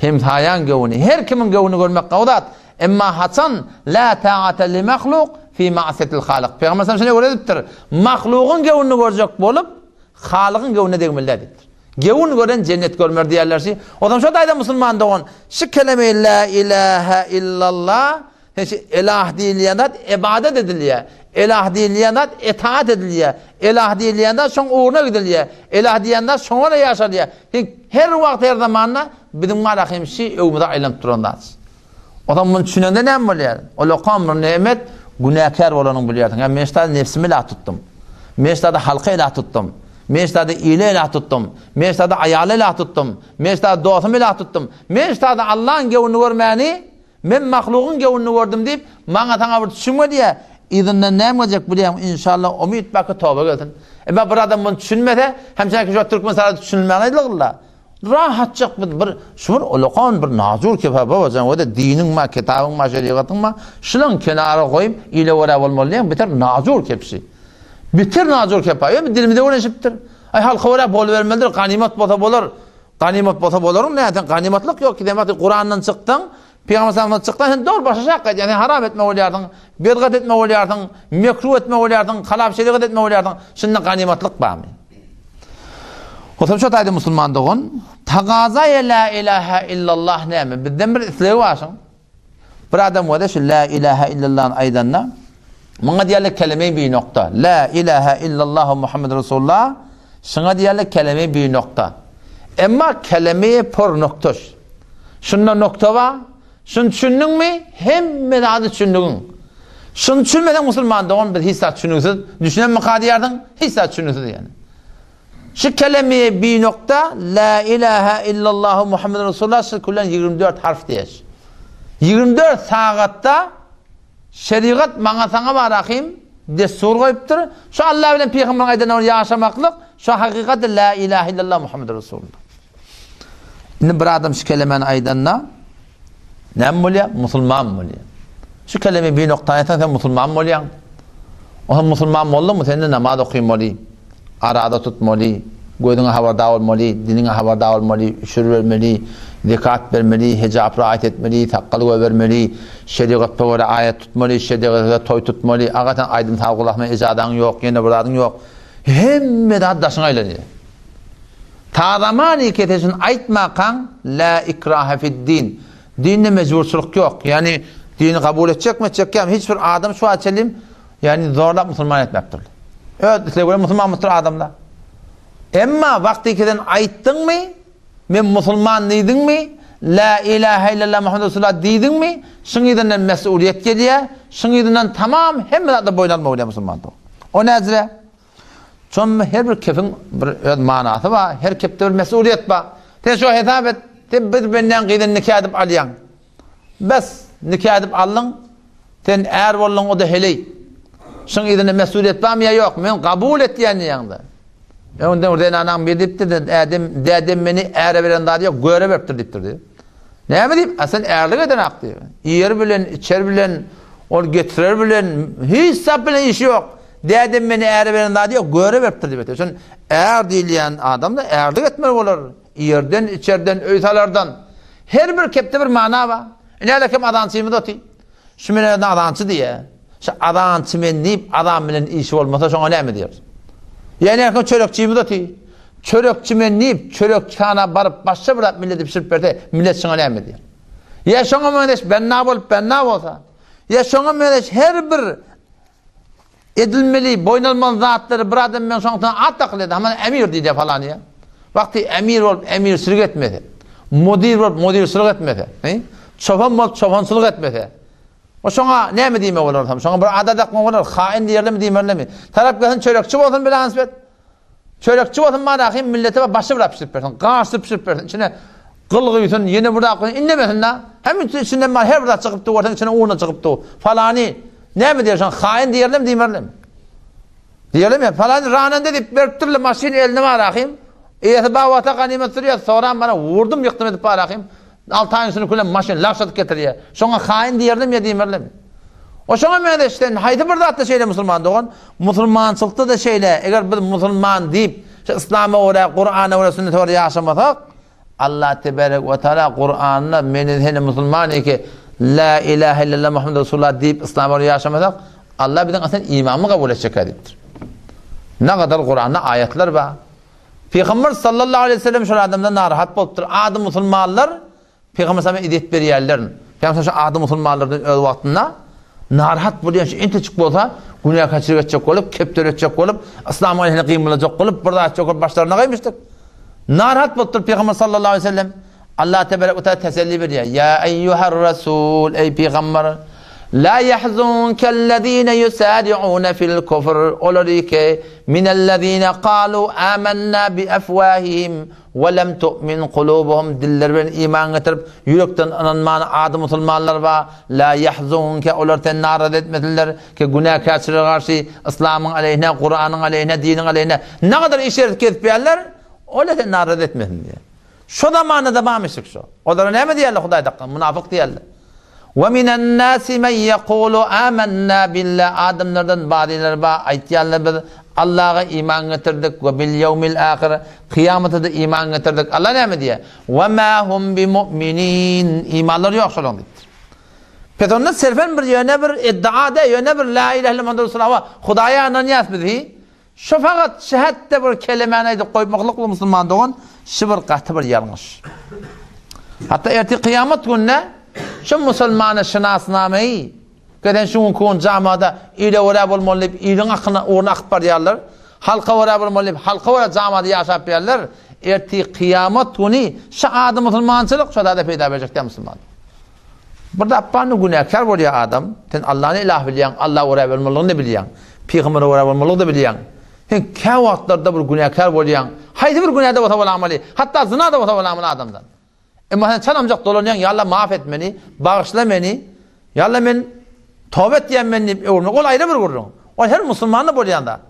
hemhayan gewuni, her kimin gewuni görmek gawdat. Emma hasan la ta'ata li mahluk fi ma'siyatil halik. Peygamber sallallahu aleyhi ve sellem şeýle mahlugun gewuni görjek bolup, halygyň gewuni degmeli diýipdir. Gewun gören cennet görmer diýerlersi. Odam şu taýda musulman doğun. Şu kelime la ilahe illallah, ilah diýilýändat ibadet edilýär. Ilah diýilýändat itaat edilýär. Ilah diýilýändat şoň uğruna gidilýär. Ilah diýilýändat şoňa ýaşalýar. Her wagt her zamanna biziň marahymşy öwmüde aýlanyp durandar. Odam bunu düşünende näme bolýar? Ola qamr nemet günäkär bolanyň bilýärdiň. Men işte nefsimi la tutdum. Men işte halka la tutdum. Men işte ile ilah tuttum. Men işte ayalı ilah tuttum. Men işte dostum ilah tuttum. Men işte Allah'ın gewuni görmäni, men mahlugun gewuni gördüm deyip, maňa taňa bir düşünme diye, izinden näme boljak bilýär inşallah umid bakı toba gelsin. Ben bir adam bunu düşünmese, hemşe şu Türkmen sarada düşünilmeli. Rahatçık bir şur oloqan bir nazur kefa babacan o da dinin ma, kitabın ma, şeriatın ma, şunun kenara koyup ile wara bolmaly, biter nazur kepsi. Bitir nazur kepayı, dilimde öğrenişiptir. Ay halka wara bol vermelidir, ganimet bota bolar. Ganimet bota bolarım, näden ganimetlik yok ki demek Kur'an'dan çıktın, Peygamber sallallahu çıktın, sen doğru başa şakka, yani haram etme bolýardyň, bedgat etme bolýardyň, mekruh etme bolýardyň, halap şeriat etme bolýardyň. Şunda ganimetlik barmy? Otam şu taýda musulmandygyň tagaza la ilahe illallah näme? Bizden bir isleýi başyň. Bir adam wada şu la ilahe illallah'ın aýdanna maňa diýerler kelime bir nokta. La ilahe illallah Muhammed Resulullah. Şuna diýerler kelime bir nokta. Emma kelime por noktaş. Şunda nokta var. Şunu düşündüňmi? Hemme zady düşündüň. Şunu düşünmeden musulman doğan bir hissat düşünüňsiz. Düşünenmi kadiyardın? Hissat düşünüňsiz yani. Şu kelime bir nokta. La ilahe illallah Muhammed Resulullah kullan 24 harf diýer. 24 saatta şeriat maňa saňa barakim destur goýupdyr. Şu Allah bilen Peygamber aýdan ýaşamaklyk, şu hakykat la ilahe illallah Muhammed Resulullah. Indi bir adam şu kelimeni aýdanna Ne bolya? Musulman bolya. Şu kelime bir noktaya sen musulman bolyan. O musulman boldun mu sen de namaz okuymalı, arada tutmalı, gözüne haberdar olmalı, dinine haberdar olmalı, şükür vermeli, zekat vermeli, hicab riayet etmeli, takkalı vermeli, şeriatta göre ayet tutmalı, şeriatta toy tutmalı. Ağatan aydın tavgulahma icadan yok, yine buradın yok. Hemme de daşına eyleniyor. Tağlamani ketesin aytmakan la ikrahe fid din. Dinde mecbursuluk yok. Yani dini kabul edecek mi edecek ya? Hiçbir adam şu açelim yani zorla Müslüman etmektir. Evet, işte böyle Müslüman mıdır adamda? Ama vaktikiden ayttın mı? Men Müslüman dedin mi? La ilahe illallah Muhammed Resulullah dedin mi? Şungidinden mesuliyet geliyor. Şungidinden tamam hem de boylanma oluyor Müslüman'da. O nezre? Çünkü her bir kefin bir manası var. Her kefte bir mesuliyet var. Sen şu hesap et. Sen bir benden giden nikah edip alayan. Bes nikah edip alın. Sen eğer olun o da heley. Şun idine mesuliyet var mı ya yok. Men kabul et yani yanında. Ondan orada anam bir deyip de dedem beni eğer veren daha diyor. Göre veriptir deyiptir diyor. Ne mi deyip? Sen eğerlik eden hak diyor. Yer bilen, içer bilen, onu getirir bilen, hiç sap bilen iş yok. Dedem beni eğer veren daha diyor. Göre veriptir diyor. Sen eğer diyen adam da eğerlik etmeli olur. Yerden, içerden, öytalardan. Her bir kepte bir mana var. Ne alakem adancıyı mı da ti? Şu menen adancı diye. Şu adancı men deyip adam bilen işi olmasa şuna ne mi diyor? Yani erken çörükçüyü mü da ti? Çörükçü men deyip çörükçana barıp başça bırak milleti pişirip verdi. Millet şuna ne mi diyor? Ya şuna mühendiş ben ne olup ben ne olsa. Ya şuna mühendiş her bir edilmeli, boynalman zatları bir adam ben şuna at takılıydı. Hemen emir diye falan ya. Vakti emir olup emir sürük etmedi. Mudir olup mudir sürük etmedi. Çoban olup çobansızlık etmedi. O şuna ne mi diyeyim olur tam? Şuna bir adadak mı olur? Hain diyerli mi diyeyim mi? Taraf gelsin çörükçü olsun bile hansbet. Çörükçü olsun madakim millete başı bırak pişirip versin. Karşı pişirip versin. İçine kıl kıyısın, yeni burada koyun. İnlemesin la. Hem içinden her burada çıkıp da içine uğruna çıkıp da falani. Ne mi diyorsun? Hain diyerli mi diyeyim mi? Diyelim ya falani ranen dedip berttirli maşin eline madakim. İtibavata ganimet sürüyor. Sonra bana vurdum yıktım edip madakim. 6 ayın kullan maşin lafşatık getiriyor. Şuna hain diyerdim ya diyeyim. O şuna mene işte haydi burada hatta şeyle Müslüman doğan. Müslümançılıkta da şeyle eğer bir Müslüman deyip İslam'a oraya, Kur'an'a oraya, sünnete oraya yaşamasak Allah tebarek ve teala Kur'an'la menizhine Müslüman ki la ilahe illallah Muhammed Resulullah deyip İslam'a oraya yaşamasak Allah birden aslında imanı kabul edecek ediptir. Ne kadar Kur'an'da ayetler var. Peygamber sallallahu aleyhi ve sellem şu adamdan narahat boluptur. Adı Müslümanlar Peygamber sallallahu aleyhi ve sellem yerlerin. Peygamber sallallahu aleyhi ve sellem adı Müslümanlardan öz vaktinde narahat buluyor. Ente çık bolsa günah kaçırıp edecek olup, kepter edecek olup, İslam'a aleyhine kıyımılacak olup, burada edecek olup başlarına kaymıştık. Narahat boluptur Peygamber sallallahu aleyhi ve sellem. Allah tebarek ve teala teselli veriyor. Ya eyyuhar Resul ey Peygamber la yahzunkellezine yusari'une fil kufr olarike minellezine kalu amennâ bi afwâhihim ve lem tu'min kulubuhum dillerden iman getirip yürekten inanmayan adı Müslümanlar var. La yahzunke olarten narat etmediler ki günah karşılığı karşı İslam'ın aleyhine, Kur'an'ın aleyhine, dinin aleyhine ne kadar işaret etmeyenler olarten narat etmedin diye. Şu da manada bağmıştık şu. Onlara ne mi diyorlar Huday'da? Münafık diyorlar. وَمِنَ النَّاسِ مَنْ يَقُولُ آمَنَّا بِاللّٰهِ Adamlardan bazıları var. Ayetlerle Allah'a iman getirdik. Ve bil yevmil ahire. Kıyamete de iman getirdik. Allah ne mi diye? وَمَا هُمْ بِمُؤْمِنِينَ İmanları yok şöyle oldu. Peki onun serfen bir yöne bir iddia de yöne bir la ilahe illallah Resulullah Hudaya ananiyat bizi. Şu fakat şehadde bir kelimeneydi koymaklıklı Müslüman doğun. Şu bir katı bir yanlış. Hatta erti kıyamet gününe şu Müslümanı şınasnameyi geden şu kun camada ile oraya bulmalı ilin akına uğruna akbar yerler halka oraya bulmalı halka oraya camada yaşap yerler erti kıyamet günü şu adı Müslümançılık şu da peyda verecek de Müslüman. Burada appanı günahkar oluyor adam sen Allah'ın ilah biliyen Allah oraya bulmalığını biliyen Peygamber'e oraya bulmalığını da biliyen sen kâvatlarda bir günahkar oluyor haydi bir günahda vatavul ameli hatta zina da vatavul ameli adamdan. Ama sen çanamcak dolanıyorsun ya Allah maaf et beni, bağışla beni. Ya Allah men tövbe et diyen beni o ayrı bir vururun. O her Müslümanla bolayan da.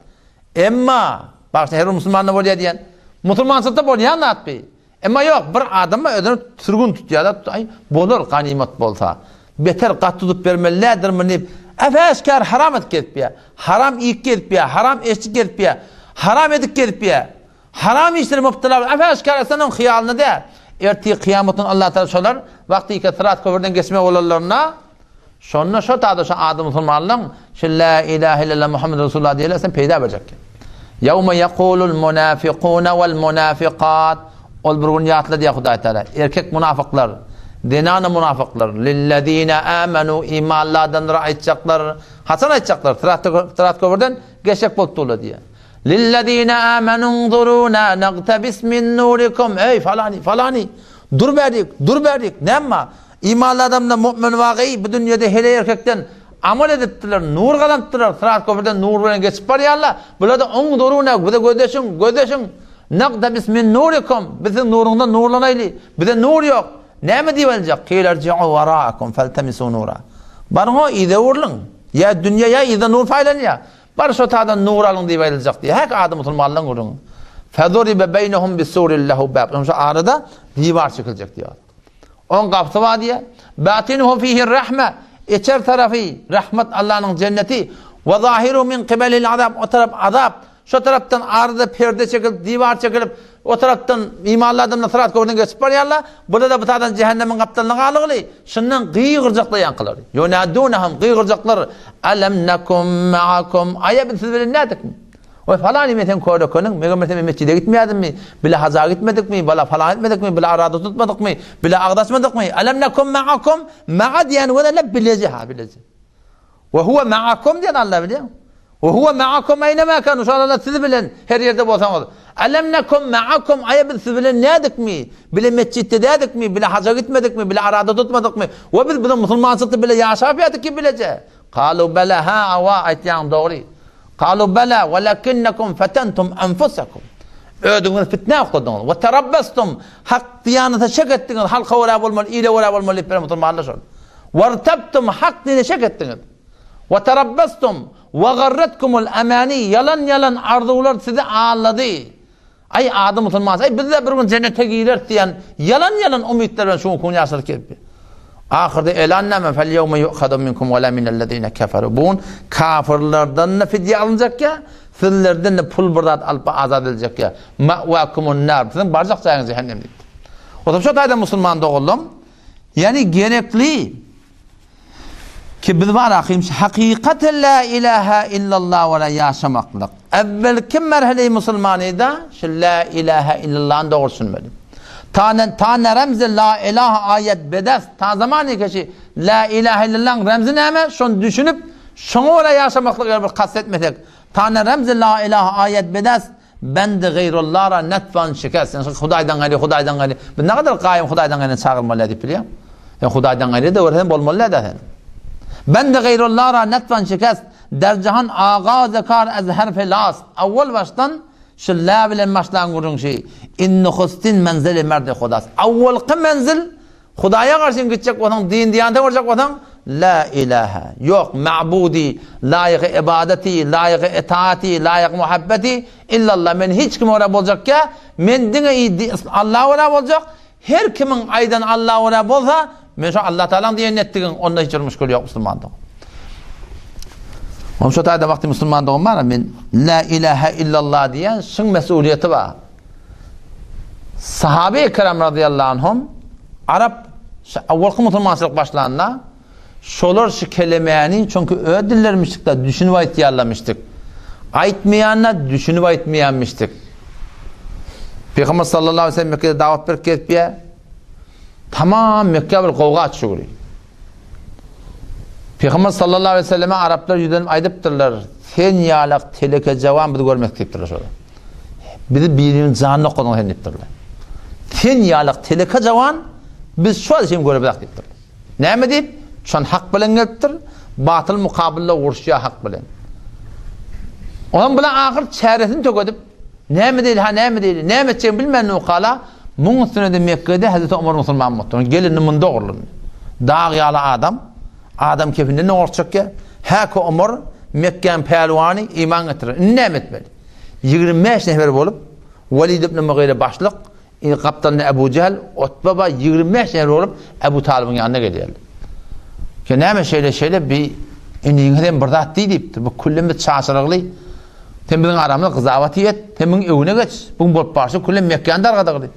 Ama bak her Müslümanla bolaya diyen Müslümansızda bolayan da atbi. Ama yok bir adamı ödünü sürgün tutuyor da ay bolur ganimet bolsa. Beter kat tutup vermelidir mi? Efeşkar haram et ketpiye. Haram iyik ketpiye. Haram eşlik ketpiye. Haram edik ketpiye. Haram işleri müptela. Efeşkar senin hıyalını de. Erti kıyametin Allah Teala solar. Vakti ki sırat köprüden geçme olanlarına. Sonra şu tadı şu adı Müslümanlığın. Şu la ilahe illallah Muhammed Resulullah diye sen peyda verecek. Yevme yekulul munafikune vel munafikat. Ol bir gün yatlı diye Huday Teala. Erkek münafıklar. Dinanı münafıklar. Lillezine amenu imanlardan ra'ayacaklar. Hasan ayacaklar. Sırat köprüden geçecek boltuğlu diye. Lillezine amenu duruna nagtabis min nurikum. Ey falani. Dur verdik. Nemma? İmanlı adamda mümin vakiy bu dünyada hele erkekten amal ediptiler, nur kalantılar. Sırat köprüden nur veren geçip var ya Allah. Burada da on duruna, bu da gödeşin. Nagtabis min nurikum. Bizim nurundan nurlanaylı. Bize nur yok. Ne mi diyebilecek? Kîlerci'u varâakum feltemisû nûrâ. Barın ide urlun. Ya dünya ya ide nur faylan ya. Bar şu tadan nur alın diyebilecek diye. Hek adı Müslümanlığın urun. Feduribe beynehum bisûrin lehu bâb. Şu arada divar çıkılacak diyor. On kapısı var diye. Bâtinuhu fîhir rahme. İçer tarafı rahmet Allah'ın cenneti. Ve zâhiru min kibelil azab. O taraf azab. Şu taraftan arada perde çekilip, divar çekilip, o taraftan imanlı adamla sırat köprüden geçip var ya Allah. Burada da bu taraftan cehennemin kaptanlığı alıgılı. Şundan gıygırcaklı yankıları. Yunadûnehum gıygırcaklar. Alem nekum ma'akum. Aya siz bilin nedik mi? O falan nimetin koydu konun. Megametin mescide gitmeyedin mi? Bile haza gitmedik mi? Bile falan etmedik mi? Bile arada tutmadık mı? Bile ağdaşmadık mı? Alem nekum ma'akum. Ma'a diyen ve de ne bilece ha bilece. Ve huve ma'akum diyen Allah biliyor. Ve huve ma'akum aynama kanu. Şu anda siz bilin her yerde bolsanız. Alem nekum ma'akum aya siz bilin nedik mi? Bile mescitte dedik mi? Bile haca gitmedik mi? Bile arada tutmadık mı? Ve biz bunu Müslüman sıktı bile yaşayıp yadık ki bilece. Kalu bela ha ava aytiyan doğru. Kalu bela velakinnekum fetentum enfusakum. Ödünüz fitne okudunuz. Ve terabbastum hak diyanete şek ettiniz. Halka uğrab olmalı, ile uğrab olmalı. Müslümanlar şöyle. Vertabtum hak dine şek ettiniz. Ve terabbastum ve garretkumul amani. Yalan arzular sizi ağladı. Ay adı Müslüman. Ay biz de bir gün cennete girer diyen yalan ümitlerden şunu kunyasır kirpi. Ahirde elanneme fel yevme yu'khadu minkum ve la minellezine keferu. Bugün kafirlerden ne fidye alınacak ya, sizlerden de pul bırdat alıp azad edilecek ya. Ma'vakumun nar. Sizin barcak sayınız cehennem deyip. O da şu tayda Müslüman doğullum. Yani gerekli ki biz var akıyım hakikaten la ilahe illallah ve la yaşamaklık. Evvelki merhele-i Müslümanıydı şu la ilahe illallah'ın doğrusun böyle. Tane remzi la ilahe ayet bedes. Ta zamanı ki la ilahe illallah'ın remzi neyme? Şunu düşünüp şunu oraya yaşamaklık bir kastetmedik. Tane remzi la ilahe ayet bedes. Ben de gayrullah'a netvan şikayet. Hudaydan gayri. Ne kadar kayım Hudaydan gayri çağırmalı edip biliyor. Hudaydan gayri de öğretim olmalı edip. Ben de gayrullah'a netvan şikayet. Dercahan ağa zekar ez herfe las. Avval baştan şu la bilen başlan gurun şey. İnne hustin menzili merdi hudas. Avvalki menzil Hudaya karşı gidecek olan din diyante olacak olan la ilahe. Yok ma'budi, layık ibadeti, layık itaati, layık muhabbeti illallah. Men hiç kim oraya olacak ya? Men dine Allah oraya olacak. Her kimin aydan Allah oraya olsa men şu Allah Teala'nın diyen ettiğin onda hiç müşkül yok Müslümanlık. Onun şu tayda vakti Müslümanlığım var men la ilahe illallah diyen şun mesuliyeti var. Sahabe-i kiram radıyallahu anhum Arap avvalki Müslümanlık başlarında şolar şu kelimeni çünkü ödüllermiştik de düşünüp aytıyarlamıştık. Aytmayanla düşünüp aytmayanmıştık. Peygamber sallallahu aleyhi ve sellem Mekke'de davet bir ketpiye tamam Mekke bir kovga açıyor. Peygamber sallallahu aleyhi ve selleme Araplar yüzden aydıptırlar. Sen yalak teleke cevan bizi görmek isteyiptirler şöyle. Bizi birinin canını konuğu heniptirler. Sen yalak teleke cevan biz şu an şimdi görebiliriz deyiptir. Ne mi deyip? Şun hak bilen geliptir. Batıl mukabille vuruşuya hak bilen. Onun bilen ahir çaresini tökedip ne mi değil ne mi edeceğini bilmeyen ukala bunun üstüne Mekke'de Hazreti Ömer Müslüman muhtemelen gelinin doğruluğunu. Dağ yağlı adam kefinde ne olacak ya? Hâki Ömer Mekke'nin pehlivanı iman getirir. Ne mi etmeli? 25 nefer olup Velid ibn Mughire başlık kaptanı Ebu Cehil Utbaba 25 sene olup Ebu Talib'in yanına geliyorlar. Ki neyme şeyle bir İngiliz'den bir zat deyiptir. Bu kullum çaşırıqlı. Tembilin aramda kızavatı et. Tembilin evine geç. Bugün bolup barışı kullum Mekke'nde arkadaşlar.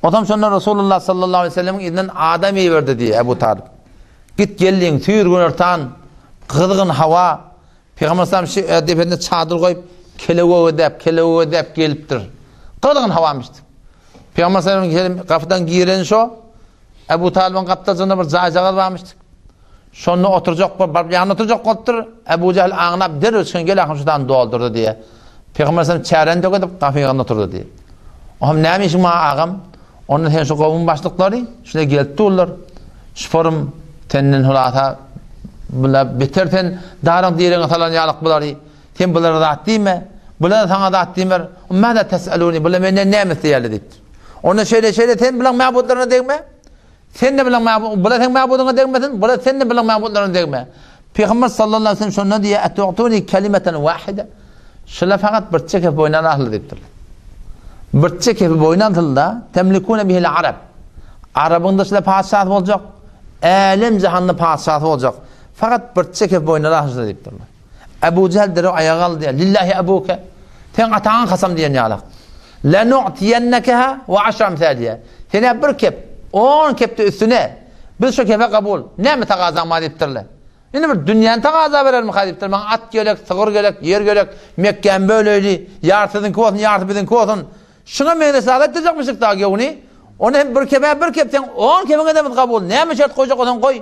Otam sonra Resulullah sallallahu aleyhi ve sellem'in izinden adam iyi verdi diye Ebu Talib. Git gelin tüyür gün örtan. Kıdığın hava. Peygamber sallam defende çadır koyup keleğe ödep geliptir. Kıdığın havamıştı. Peygamber sallam'ın kapıdan giren şu. Ebu Talib'in kaptasında bir zayzağı varmıştı. Sonra oturacak, yanına oturacak oldur. Ebu Cehil ağınap der ölçün gel akın şuradan doldurdu diye. Peygamber sallam çaren döküdüp kafaya yanına oturdu diye. Oğlum neymiş işin ağam? Onun hem şu kovun başlıkları, şuna geldi olur. Şuforum tenin hulata, bula biterten darın diyerin atalan yalık buları. Ten buları rahat değil mi? Buları sana rahat değil mi? Mâda tes'alûni, bula menden ne misliyerli deyip. Ona şöyle ten bulan mabudlarına değme. Sen de bilen mabud, bula sen mabuduna değmesin, bula sen de bilen mabudlarına değme. Peygamber sallallahu aleyhi ve sellem şunu diye etu'tuni kelimeten vahide. Şöyle fakat bir çekip boynan ahlı deyiptir. Bir çekip boynatılda temlikune bihil Arab. Arabın dışında padişahı olacak. Alem cihanlı padişahı olacak. Fakat bir çekip boynatılda ahlı deyiptir. Ebu Cehil deri ayağı aldı diye. Lillahi ebuke. Ten atağın kasam diyen yalak. Lenu'tiyennekeha ve aşra misaliye. Sene bir kep. 10 kepte üstüne. Biz şu kefe kabul. Ne mi taqaza ma deyiptirler. Yine bir dünyanın taqaza verer mi deyiptir. Man at gelek, sığır gelek, yer gelek. Mekke'm böyleydi. Yartidin kosun, yartibidin kosun. Şuna meynes alettirecekmişik daha gevuni. Onu hem bir kepten 10 kepine de kabul. Ne mi şart koyacak odan koy.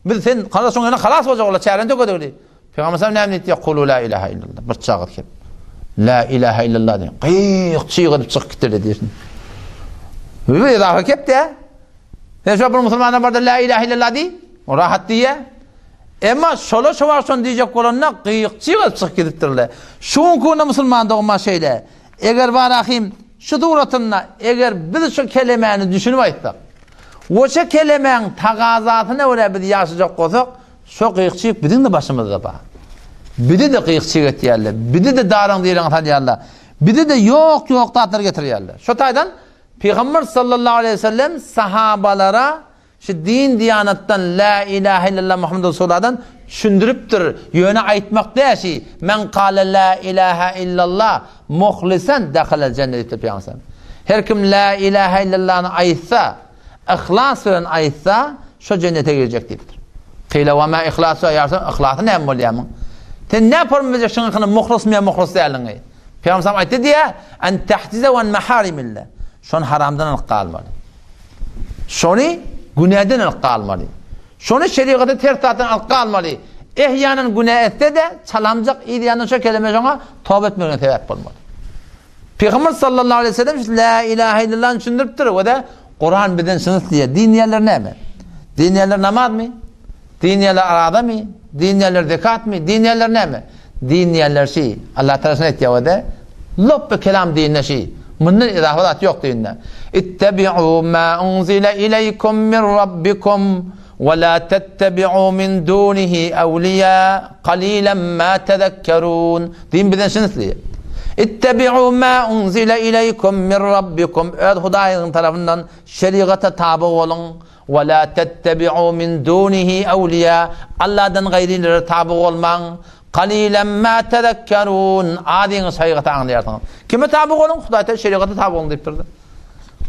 Biz sen kardeşin yana halas olacak ola çaren döküdü. Peygamber sallallahu aleyhi ve sellem kulu la ilahe illallah. Bir çağıt kep. La ilahe illallah deyin. Qıyıq çiğ çık gitti diyorsun. Böyle daha kep de. Ne şu bir Müslümanlar var da la ilahe illallah değil. O rahat diye. Ama şolu var son diyecek olanlar qıyıq çiğ çık gittirler. Şun konu Müslüman doğma şeyle. Eğer var ahim şu duratınla eğer biz şu kelimeni düşünüp aytsak. O şu kelimenin taqazatına öyle bir yaşayacak olsak şu qıyıq bizim de başımızda var. Biri de qıyıq etiyerler. Biri de darın diyelim atarıyerler. Biri de yok tatır getiriyerler. Şu taydan Peygamber sallallahu aleyhi ve sellem sahabalara şu din diyanattan la ilahe illallah Muhammed Resulullah'dan düşündürüptür. Yöne aytmak değil şey. Men kâle la ilahe illallah muhlisen dakhalel cennettir Peygamber. Her kim la ilahe illallah'ını aytsa, ihlas veren aytsa şu cennete girecek deyiptir. Qîle ve ma ihlasu ayarsan ihlasın hem oluyamın. Sen ne yaparım bize şunun muhlis mi muhlis değerlin? Peygamber aytı diye en tehtize ve maharimillah. Şun haramdan alqalmalı. Şunu günahdan alqalmalı. Şunu şeriatı tertattan alqalmalı. Ehyanın günah etse de çalamcak idiyanın şu kelime şuna tövbe etmeye sebep olmalı. Peygamber sallallahu aleyhi ve sellem la ilahe illallah düşündürüptür ve de Kur'an bizden sınıf diye. Din yerler ne mi? Din yerler namaz mı? Din yerler arada mı? Din yerler zekat mı? Din yerler ne mi? Din yerler şey. Allah Teala'sına et ya ve de lop kelam dinle şey. Bunun izafadat yok dinle. İttebi'u ma unzile ileykum min rabbikum ve la tettebi'u min dunihi evliya qalilan ma tezekkerun. Din bizden sınıf diye. İttebi'u ma unzile ileykum min rabbikum. Öd Hudayın tarafından şeriata tabi olun. Ve la tettebi'u min dunihi evliya. Allah'tan gayrileri tabi olman. Qalilan ma tezekkerun. Adiniz haqiqati anlayarsınız. Kime tabi olun? Hudayta şeriata tabi olun deyip durdu.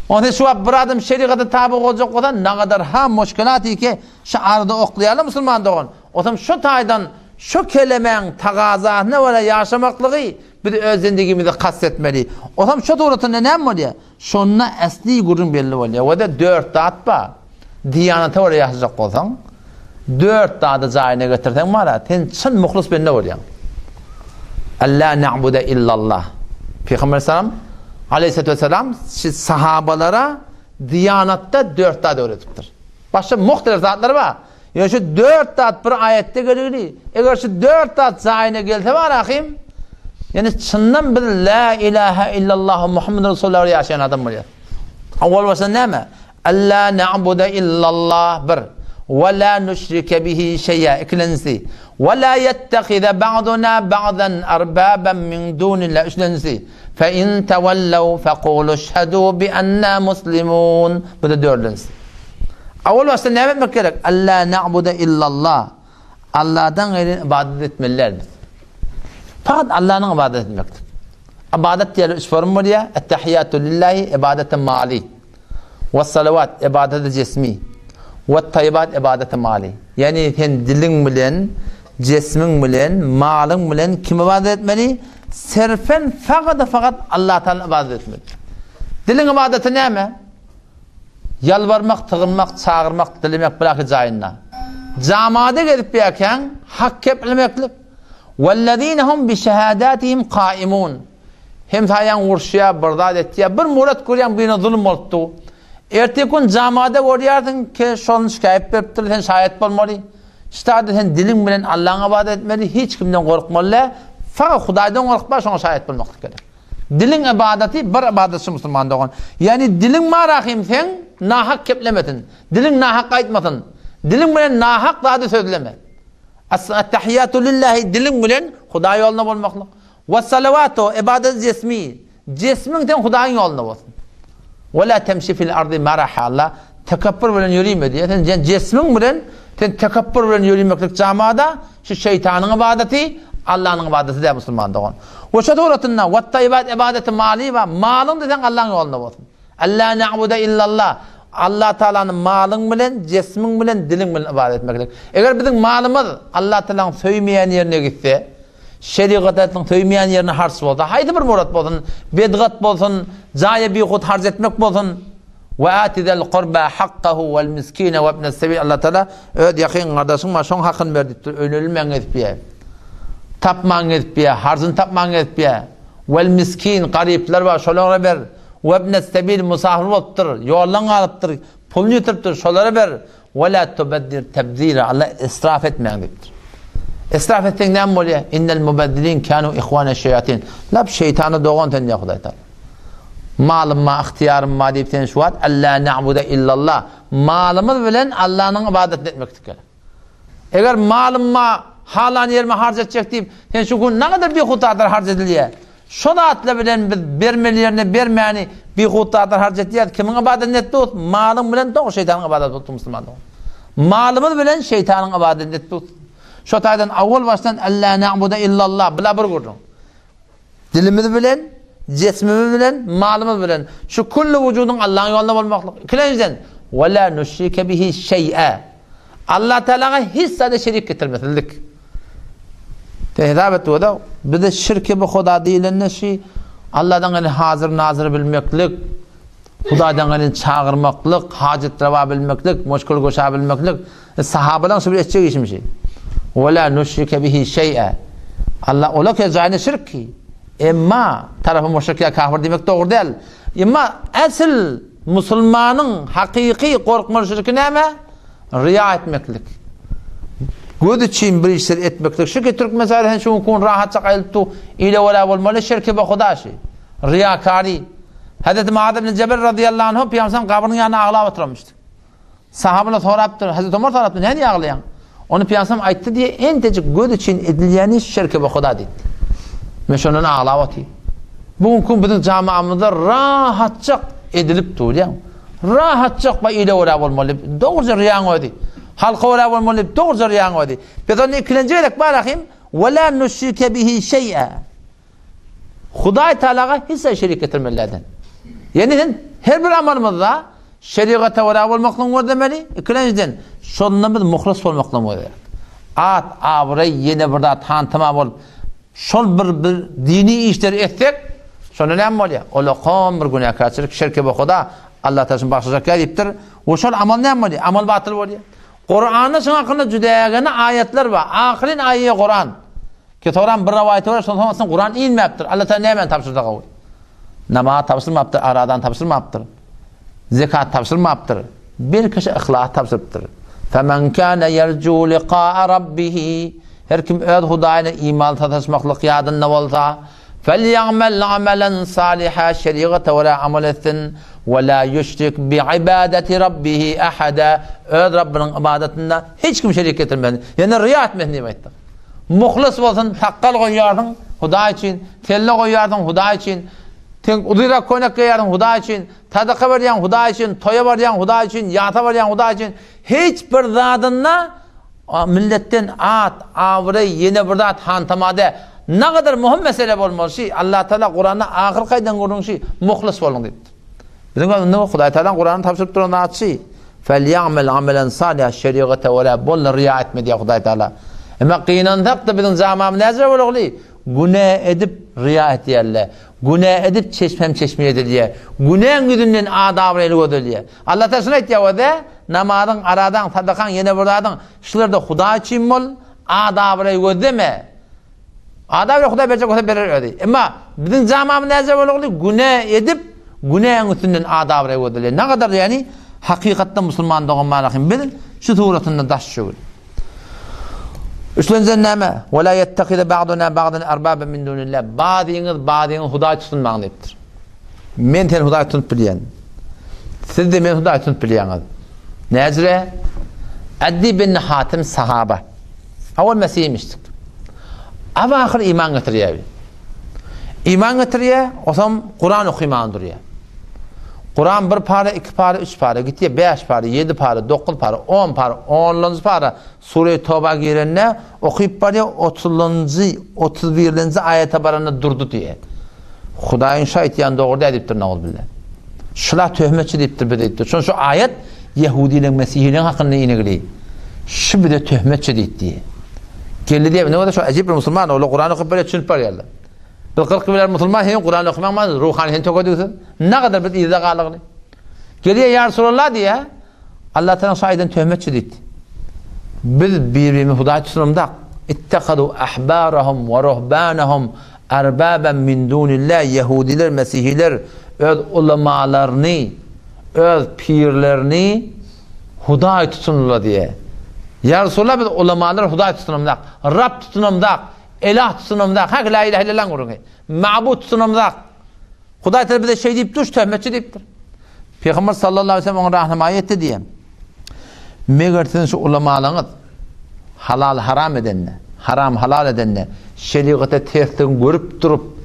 Onu şu bir adam şeriata tabi olacak o da ne kadar ha müşkülatı ki şu arada oklayalım Müslüman doğun. O zaman şu taydan şu kelimenin taqazatına böyle yaşamaklığı bir öz zindagimizi kastetmeli. O zaman şu doğrultuda ne oluyor? Şununla asli gurun belli oluyor. O da 4 dağıt var. Diyanete oraya yaşayacak olsan 4 dağda zayine götürsen var ya sen çın muhlis belli oluyor. Allah na'bude illallah. Peygamber sallam aleyhissalatü vesselam sahabalara diyanette 4 dağda öğretiptir. Başka muhtelif zatları var. Yani şu 4 dağıt bir ayette görülüyor. Eğer şu 4 dağıt zayine gelse var ahim yani çından bir la ilahe illallah Muhammed Resulullah yaşayan adam oluyor. Avval başta ne mi? Allah na'bude illallah bir. Ve la nüşrike bihi şey'a ikincisi. Ve la yettehize ba'duna ba'dan erbaben min dunillah üçüncüsü. Fe in tevellev fekulu şhedû bi enna muslimun. Bu da dördüncüsü. Avval başta ne etmek gerek? Allah na'budu illallah. Allah'tan gayrı ibadet etmelilerdir. Fakat Allah'ın ibadet etmektir. İbadet diye üç form var ya. Ettehiyyatü lillahi ibadete mali. Ve salavat ibadete cismi. Ve tayyibat ibadete mali. Yani sen dilin bilen, cismin bilen, malın bilen kim ibadet etmeli? Serfen fakat Allah Teala ibadet etmeli. Dilin ibadeti ne mi? Yalvarmak, tığınmak, çağırmak, dilemek bırakı cayında. Camada gelip yerken hak keplemeklik. وَالَّذ۪ينَ هُمْ بِشَهَادَاتِهِمْ قَائِمُونَ. Hem tayan vurşuya, bırdat ettiye, bir murat kuruyan birine zulüm oldu. Erteki gün camada görüyordun ki şolun şikayet veriptir, sen şahit olmalı. İşte sen dilin bilen Allah'ın ibadet etmeli, hiç kimden korkmalı. Fakat Huday'dan korkma, şuna şahit olmak gerek. Dilin ibadeti bir ibadetçi Müslüman doğan. Yani dilin marahim sen nahak keplemedin. Dilin nahak aytmadın. Dilin bilen nahak daha da söyleme. Ettehiyyatü lillahi dilin bilen Huda yoluna olmakla. Ve salavatu ibadet cismi. Cismin ten Huda'nın yoluna olsun. Ve la temşi fil ardı maraha Allah. Tekabbür bilen yürüyme diye. Sen cismin bilen tekabbür bilen yürümeklik camada şu şeytanın ibadeti Allah'ın ibadeti de Müslüman doğan. Ve şeduratınna ve tayyibat ibadeti mali ve malın desen Allah'ın yoluna olsun. Allah na'budu illallah. Allah Teala'nın malın bilen, cismin bilen, dilin bilen ibadet etmeklik. Eğer bizim malımız Allah Teala'nın söymeyen yerine gitse, şeriatın söymeyen yerine harç oldu. Haydi bir murat olsun, bedgat olsun, caya bir kut harç etmek olsun. Ve atizel kurba hakkahu vel miskine ve ibnes sebil. Allah Teala öd yakın kardeşim var, şon hakkını verdi. Ölülmen etpiye. Tapman etpiye, harcın tapman etpiye. Vel miskin, garipler var, şolara ver. Ve ibnes sebil musafir oluptur, yoldan alıptır, pulunu yitiriptir, şolara ver. Ve la tubeddir tebzire. Allah israf etmeyen deyiptir. İsraf ettiğin ne mi oluyor? İnnel mubeddilin kanu ihvane şeyatin. Lab şeytanı doğan ten diye Huday Teala. Malım ma, ihtiyarım ma deyip sen şu var. Allah na'budu illallah. Malımız bilen Allah'ın ibadet etmektir gerek. Eğer malım ma halan yerime harc edecek deyip sen şu gün ne kadar bir hutadır harc ediliyor. Şunu atla bilen vermeli yerine vermeyeni bir hutadır harc ediliyor. Kimin ibadet etti olsun? Malım bilen doğru şeytanın ibadet oldu Müslüman doğru. Malımız bilen şeytanın ibadet etti olsun. Şu taydan avval baştan Allah na'budu illallah bila bir kurdun. Dilimiz bilen, cismimiz bilen, malımız bilen. Şu kullu vücudun Allah'ın yolunda olmakla. İkinciden ve la nüşrike bihi şey'e. Allah Teala'ya hiç sadece şerik getirmedik. Tehdit etti da bir de şirke bu Huda değilen şey Allah'tan yani hazır nazır bilmeklik, Huda'dan yani çağırmaklık, hacet reva bilmeklik, meşgul koşa bilmeklik. Sahabeler şu bir edecek işim şey. Ve la nüşrike bihi şey'e. Allah ola ki zayne şirk ki. Emma tarafı müşrikler kafir demek doğru değil. Emma asıl Müslümanın hakiki korkma şirki ne mi? Riya etmeklik. Göz için bir işler etmeklik. Şu ki Türk mesela şu kun rahatça ayıltı ile vela olmalı şirki ve Hudaşi. Riyakari. Hazreti Muad bin Cebel radıyallahu anh Peygamber kabrinin yanına ağlayıp oturmuştu. Sahabeler soraptır. Hazreti Ömer soraptır. Ne diye ağlayan? Onu Peygamber ayıttı diye en tecik göz için edileni şirki ve Huda dedi. Meşonun ağlavatı. Bugün bizim camiamızda rahatça edilip duruyor. Rahatça ba ile vela olmalı. Doğruca riyan ödedi. Halka vela olmalı. Doğruca riyan ödedi. Peki ne ikincilik barakım ve la nüşrike bihi şey'e. Huday Teala'ya hiç şerik getirmelerden. Yani her bir amalımızda şeriata vela olmakla var demeli. İkinciden şonunla muhlis olmakla var. At avray yine burada tanıtma olup şol bir dini işler etsek şonu ne oluyor? Ola qom bir günahkarçılık şirke ve Huda Allah Teala'nın başlayacak deyiptir. O şol amal ne oluyor? Amal batıl oluyor. Kur'an'ın şuna hakkında cüdayagana ayetler var. Ahirin ayeti Kur'an. Ki Kur'an bir rivayeti var. Sonra Kur'an inmeyiptir. Allah Teala ne hemen tapşırdı kavul. Namaz tapşırmaptır. Aradan tapşırmaptır. Zekat tapşırmaptır. Bir kişi ihlas tapşırıptır. فَمَنْ كَانَ يَرْجُوا لِقَاءَ رَبِّهِ her kim öz Hudayna iman taşımaklık yadında olsa فَلْيَعْمَلْ عَمَلًا صَالِحًا şeriata ve la amel etsin ve la yushrik bi ibadeti rabbihi ahada öz Rabbinin ibadetinde hiç kim şerik getirmedi. Yani riya etmedi demektir. Muhlis olsun, takkal koyardın Huda için, telle koyardın Huda için, Sen uduyrak koynak kıyarın Huda için, tadaka varyan Huda için, toya varyan Huda için, yata varyan Huda için. Hiçbir zadınla milletten at, avre, yeni bir zat hantamade. Ne kadar mühim mesele olmalı şey. Allah Teala Kur'an'da ahir kaydan kurun şey, muhlis olun deyip. Bizim ne Huda Teala Kur'an'ı tavsiyip duran at şey. فَلْيَعْمَلْ عَمَلًا صَالِحًا şeriatı وَلَا bol riya etme diye Huda Teala. Ama kıyınandak da bizim zamam nezre olugli. Günah edip riya et diyerler. Günah edip çeşmeye diye. Günahın güdünden adabı eli ödülüyor. Allah Teala şunu ya o da namazın aradan sadakan yine buradan şularda Huda için bol adabı eli ödeme. Adabı eli Huda verecek olsa verir ödey. Ama bizim zamam nezre olugli günah edip günahın üstünden adabı eli ödülüyor. Ne kadar yani hakikatte Müslüman doğum malakın bilin şu tuğratında daş şuur. Üçüncü neme ve la yettekide ba'duna ba'dan erbaba min dunillah. Bazıyınız Huda'yı tutunmağın deyiptir. Men ten Huda'yı tutunup bileyen. Siz de men Huda'yı tutunup bileyeniz. Nezre Addi bin Hatim sahaba. Avval Mesih'miştik. Ama ahir iman getiriyor. İman getiriyor, o zaman Kur'an okuyan duruyor. Kur'an bir para, 2 para, 3 para, gitti 5 para, 7 para, 9 para, 10 para, 10 para Sure-i Tevbe girene okuyup bari 30. 31. ayete barana durdu diye. Hudayın şahityan doğru ediptir ne ol billah. Şular töhmetçi deyiptir bir deyiptir. Çünkü şu ayet Yahudi'nin Mesih'inin hakkında inegili. Şu bir de töhmetçi deyip diye. Geldi diye ne oldu şu acayip bir Müslüman oğlu Kur'an okuyup böyle çınıp var yerler. Bir 40 bilir Müslüman hem Kur'an okumak ruhani hem töküdüksün. Ne kadar bir izah ağırlıklı. Geliyor ya Resulallah diye Allah Teala şahiden töhmetçi deyip. Biz birbirimizi Huda'yı tutunumda ittekadu ahbarahum ve ruhbanahum erbaben min dunillah. Yahudiler, Mesihiler öz ulemalarını, öz pirlerini Huda'yı tutunurlar diye. Ya Resulallah biz ulemalar Huda'yı tutunumda, Rab tutunumda, elah tutunumda, hak la ilahe illallah kurun. Ma'bud tutunumda. Huda'yı Teala bize şey deyip duş, töhmetçi deyiptir. Peygamber sallallahu aleyhi ve sellem ona rahmet etti diye. Meğersin şu ulemalarınız halal haram edenler, haram halal edenler, şeriatı tersten görüp durup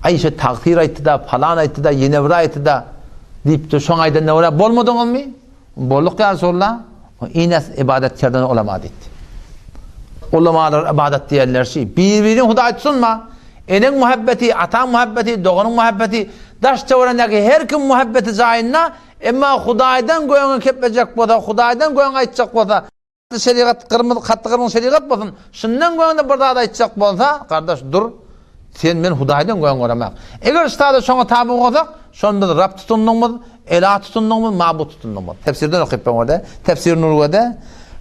Ayşe takdir etti da, falan etti da, yine vura etti da deyip de son ayda ne ola bolmadın mı? Bolluk ya Resulullah. O ines ibadetlerden olamadı etti. Ulemalar ibadet diyenler şey. Birbirini Huda'yı tutunma. Enin muhabbeti, atan muhabbeti, doğanın muhabbeti, daş çevrendeki her kim muhabbeti zayinna, ama Huda'ydan goyana kepecek boza, Huda'ydan goyana aytacak boza, şeriat kırmızı, katlı kırmızı şeriat bozun, şundan goyana burada da aytacak boza, kardeş dur, sen men Huda'ydan goyana oramak. Eğer istada şuna tabi olsak, şunu biz Rab tutundumuz, elah tutundumuz, ma'bud tutundumuz. Tefsirden okuyup ben orada, tefsir nurvada.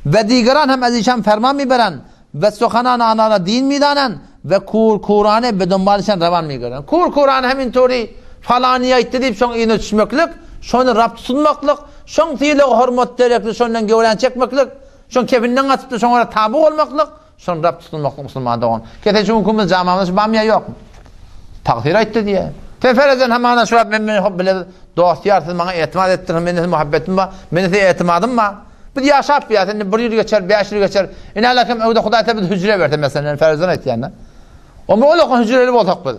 Ve diğeran hem azişan ferman mi veren, ve sokanan anana din mi danen, ve Kur'an'ı bedonbalışan revan mi gören. Kur'an hemin tori falaniye itti deyip şunu iğne düşmeklik, şunu Rab tutunmaklık, şunu tiyile hürmet derekli, şundan gevren çekmeklik, şunu kefinden atıp da şunu tabi olmaklık, şunu Rab tutunmaklık Müslüman doğan. Kete şu hukumun zamanımız bamya yok. Takdir etti diye. Teferezen hemen şu ben bile dost yarsız bana etimat ettirin, benim muhabbetim var, benim etimadım var. Bir yaşap ya, bir yıl geçer, 5 yıl geçer. İne alakem evde Huda Teala hücre verdi mesela, ferzan etti yani. Ama ola hücreli olsak biz.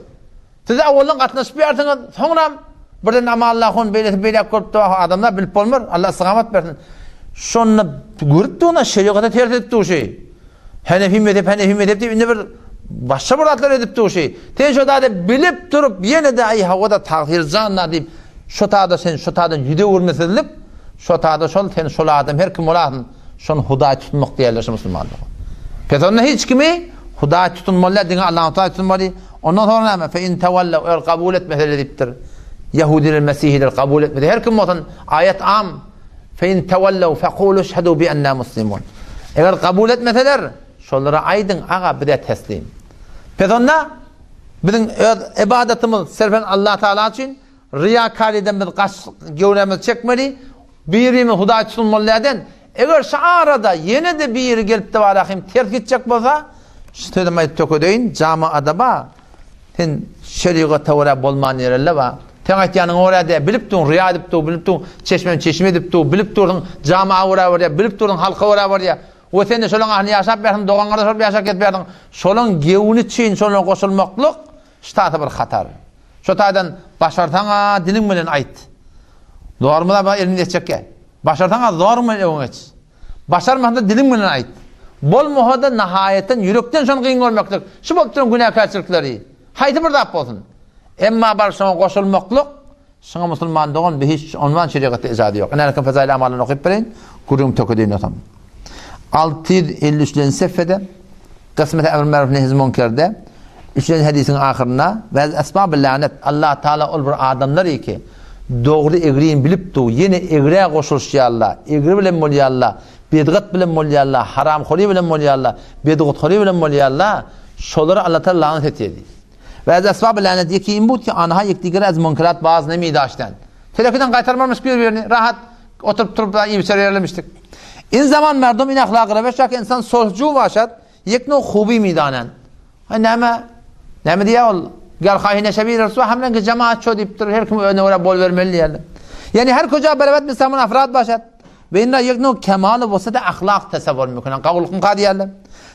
Siz avvaldan katnaşıp yartınız, sonra birden ama Allah'ın böyle korup da adamlar bilip olmur, Allah sıkamat versin. Şunu görüp de ona şeriatı ters etti o şey. Hanefi mezhep deyip indi bir başka bir adlar edip de o şey. Ten şu da bilip durup yine de ay havada tahir zanna deyip şu tada sen şu tadan yüde vurmesedilip şu tada şol ten şol adam her kim olasın şunu Huda'yı tutmak diyorlar Müslümanlar. Petonda hiç kimi Huda'yı tutunmalılar dine Allah'ın Teala tutunmalı. Ondan sonra ama fe in tevallav eğer kabul etmezler deyiptir. Yahudiler, Mesihiler kabul etmedi. Her kim olsun ayet am fe in tevallav fekulu şhedu bi enna muslimun. Eğer kabul etmezler şollara aydın ağa bir de teslim. Petonda bizim ibadetimiz sırfen Allah Teala için riyakariden bir kaç gövremiz çekmeli. Birimi Huda'yı tutunmalılardan eğer şu arada yine de bir gelip de var akım terk edecek bolsa işte demeyi töködeyin cami adaba sen şeriata uğra bolman yerler var. Tenaytyanın orada bilip durun, riya edip durun, bilip durun, çeşme edip durun, bilip durun, camiye uğra, bilip durun, halka uğra. O sen de şolun ahni yaşap verdin, doğanlarda şol bir yaşap et verdin. Şolun gevuni için şolun koşulmaklık, ştatı bir hatar. Şu taydan başartana dilim bilen ayt. Doğru mu da bana elini geçecek. Başartana doğru mu eğiç. Başarmanda dilim bilen ayt. Bol muhada nihayeten yürekten şon kıyın olmaklık. Şu bolup duran günahkarçılıkları. Haydi bir dap olsun. Emma bar şona koşulmaklık. Şuna musulman doğan bir hiç ondan şeriatı izadı yok. Enelken fazayla amalını okuyup verin. Kurum töküdüğün otam. 653'lerin seffede kısmet-i emr maruf nehy münker'de 3. hadisin ahirine ve esbab-ı lanet Allah Teala ol bir adamlar ki doğru egriyin bilip du yine egriye koşulşyallah egri bilen molyallah bidgat bilen molyallah haram khori bilen molyallah bidgat khori bilen molyallah şoları Allah Teala lanet etdi. Ve esbab-ı lanet yekin bu ki anha yekdigere az münkerat bazı nemi daştan. Telefiden kaytarmamış birbirini rahat oturup da iyi bir yerlemiştik. İn zaman merdum in ahlakı ve şak insan solcu başat yekno hubi midanen. Neme diye ol. Gel kahine şebir Resul hamlen ki cemaat ço deyiptir. Her kim önüne oraya bol vermeli yani. Yani her koca beraber bir zaman afrad başat. Ve inna yekno kemalı bolsa da ahlak tasavvur mümkün. Kavulkun kadiyallah.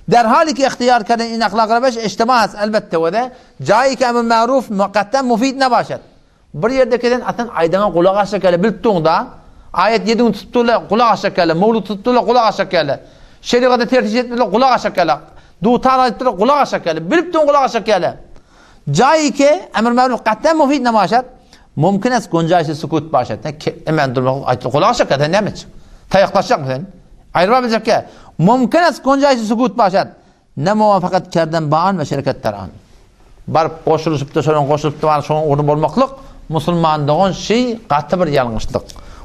Derhal ki ihtiyar keden in ahlakı ve içtimaz elbette ve de cai ki emr maruf muqaddem mufid ne başat. Bir yerdekiden atan aydana kulak aşakale bilttuğunda ayet 7'ni tuttuğuyla kulak aşakale, mevlud tuttuğuyla kulak aşakale, şeriatı tercih ettiğiyle kulak aşakale, duğtan ayettiğiyle kulak aşakale, biliptuğun kulak aşakale. Cai ki emr maruf muqaddem mufid ne başat. Mümkün es guncaşı sukut başat. Hemen durmak kulak aşakale ne mi? Tayaklaşacak mı sen? Ayrılabilecek ki. Mümkün es guncaşı sukut başat. Ne muvafakat kerden bağın ve şirket teran. Barıp koşulup da sonra koşulup da sonra orada olmaklık Müslüman doğan şey katı bir yanlışlık.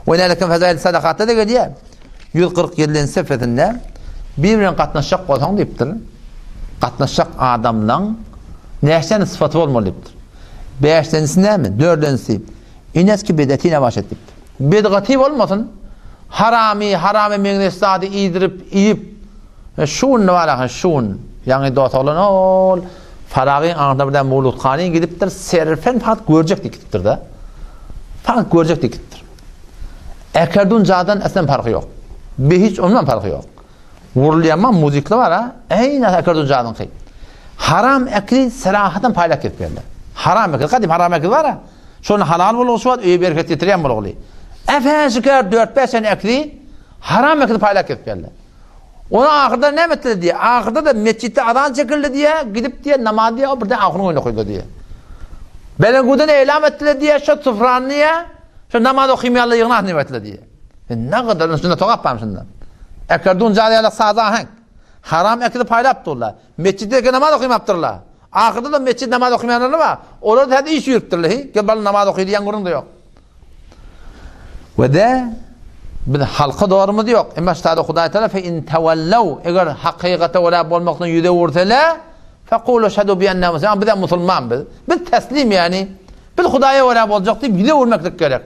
Ve nelekin fezayil sadakatta da geliyor. 147'in sefetinde birbirine katlaşacak olsan deyiptir. Katlaşacak adamla neştenin sıfatı olmalı deyiptir. 5'tenisi ne mi? 4'tenisi ineski bedetiyle başlat deyiptir. Bedgati olmasın. Harami mengnestadi iyidirip iyip şun ne var şun yani dört olan ol faragin anında birden Mevlud Khan'ın gidiptir serfen fakat görecek dikittir de fakat görecek dikittir ekerdun cadan esen farkı yok bir hiç ondan farkı yok vurulayaman müzikli var ha aynen ekerdun cadan kıyım haram ekli serahaten paylak etmeyenler haram ekli kadim haram ekli var ha şunu halal bulu şu var öyle bereket yetiren bulu oluyor efendiler 4-5 sene ekli haram ekli paylak etmeyenler. Ona ahırda ne metle diye, ahırda da mescitte adan çekildi diye, gidip diye namaz diye, buradan ahırın oyunu koydu diye. Belenguden eylem ettiler diye, şu sıfranlıya, şu namaz okuymayalı yığınah nimetli diye. Ne kadar üstünde toqap şundan. Ekerdun cariyelik sazı aheng. Haram ekli paylap durlar. Mescitte namaz okuyaptırlar. Ahırda da mescid namaz okumayanlar var. Orada da hadi iş yürüttürler. Gel bana namaz okuyor diyen kurun da yok. Ve de bir halka doğru mu diyor. Ama işte Hudayi Teala fe in tevellev eğer hakikate vela olmaktan yüze vurtela fekulu şehadu bi enne muslimin. Bir de Müslüman bir teslim yani. Bir Hudayi'ye vela olacak deyip yüze vurmaklık gerek.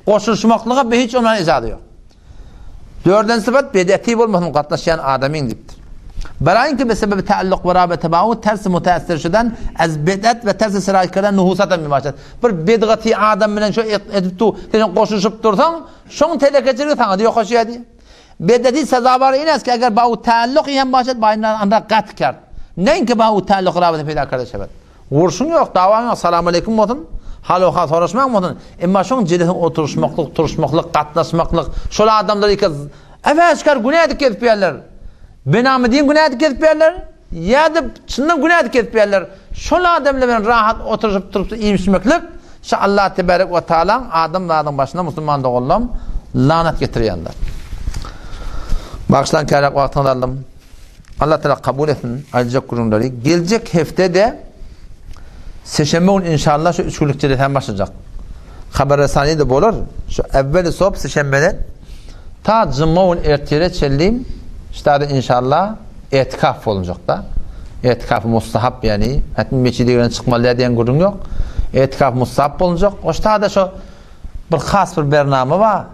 Koşuşmaklığa hiç onların izadı yok. 4. sıfat bedeti olmasın katlaşan adamın diptir. Berayın ki sebebi taalluk ve rabete bağı tersi müteessir şudan az bidat ve tersi sıraykadan nuhusatan mimaşat. Bir bidgati adam bilen şu edip tu sen koşuşup dursan şon telekecilik sana diyor koşuyor diye. Bedati sezabar ines ki eğer bağı taalluk yan başat bayından anda kat kar. Neyin ki bağı taalluk rabete peyda kardeşler. Vursun yok davan yok selamun aleyküm modun. Haloha soruşmak modun. Ama şon cedin oturuşmaklık, turuşmaklık, katlaşmaklık. Şöyle adamlar iki evet çıkar günah edip yerler. Benamı deyin günah edip yerler. Ya da çındım günah edip yerler. Şöyle adamla ben rahat oturup iyimşmeklik. Allah tebarek ve teala adam başına Müslüman da olalım. Lanet getiriyenler. Bağışlan kâlek vaktini alalım. Allah Teala kabul etsin. Ayrıca kurumları. Gelecek haftede seçenme inşallah şu 3 günlük cedeten başlayacak. Haber-i de olur. Şu evveli soğuk seçenmeden ta cımma ertire çelliyim. İşte inşallah etikaf olacak da. Etikaf mustahap yani. Hatta meçhideden çıkmalıya diyen kurun yok. Etikaf mustahap olacak. O işte da şu bir khas bir bernamı var.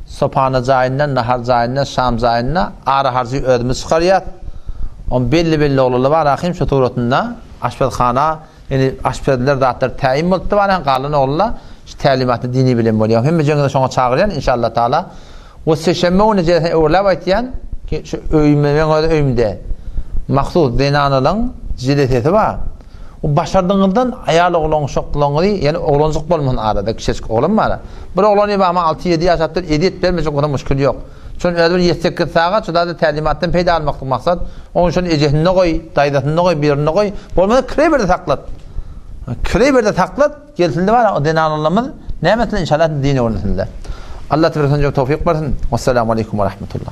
Sopana cayinden, nahar cayinden, şam cayinden ara harcı ödümü çıkarıyat. On belli olurlu var. Rahim şu tuğrutunda aşpedkhana yani aşpedler dağıtlar tayin oldu var. Yani kalın olurlar. Talimatı dini bilim oluyor. Hem de şuna çağırıyan inşallah Teala. O seçenme onu cedeten uğurlav aytiyen şu öyümde maksud denanılın cileteti var. O başardığından ayal oğlan şoklanğı, yani oğlancık bolman arada, kişilik oğlan mı ara? Bir oğlanı ama 6-7 yaşattır, edit vermeyecek ona müşkül yok. Çünkü öyle bir 7-8 saat, şurada da talimattan peyda almaklık maksat, onun için ecehnine koy, daydatına koy, birine koy, bolmadı kreyberde taklat. Kreyberde taklat, geltildi var, o dini anlamaz, nimetli inşallah dini ornatında. Allah tebarek ve teala tevfik versin. Vesselamu aleyküm ve rahmetullah.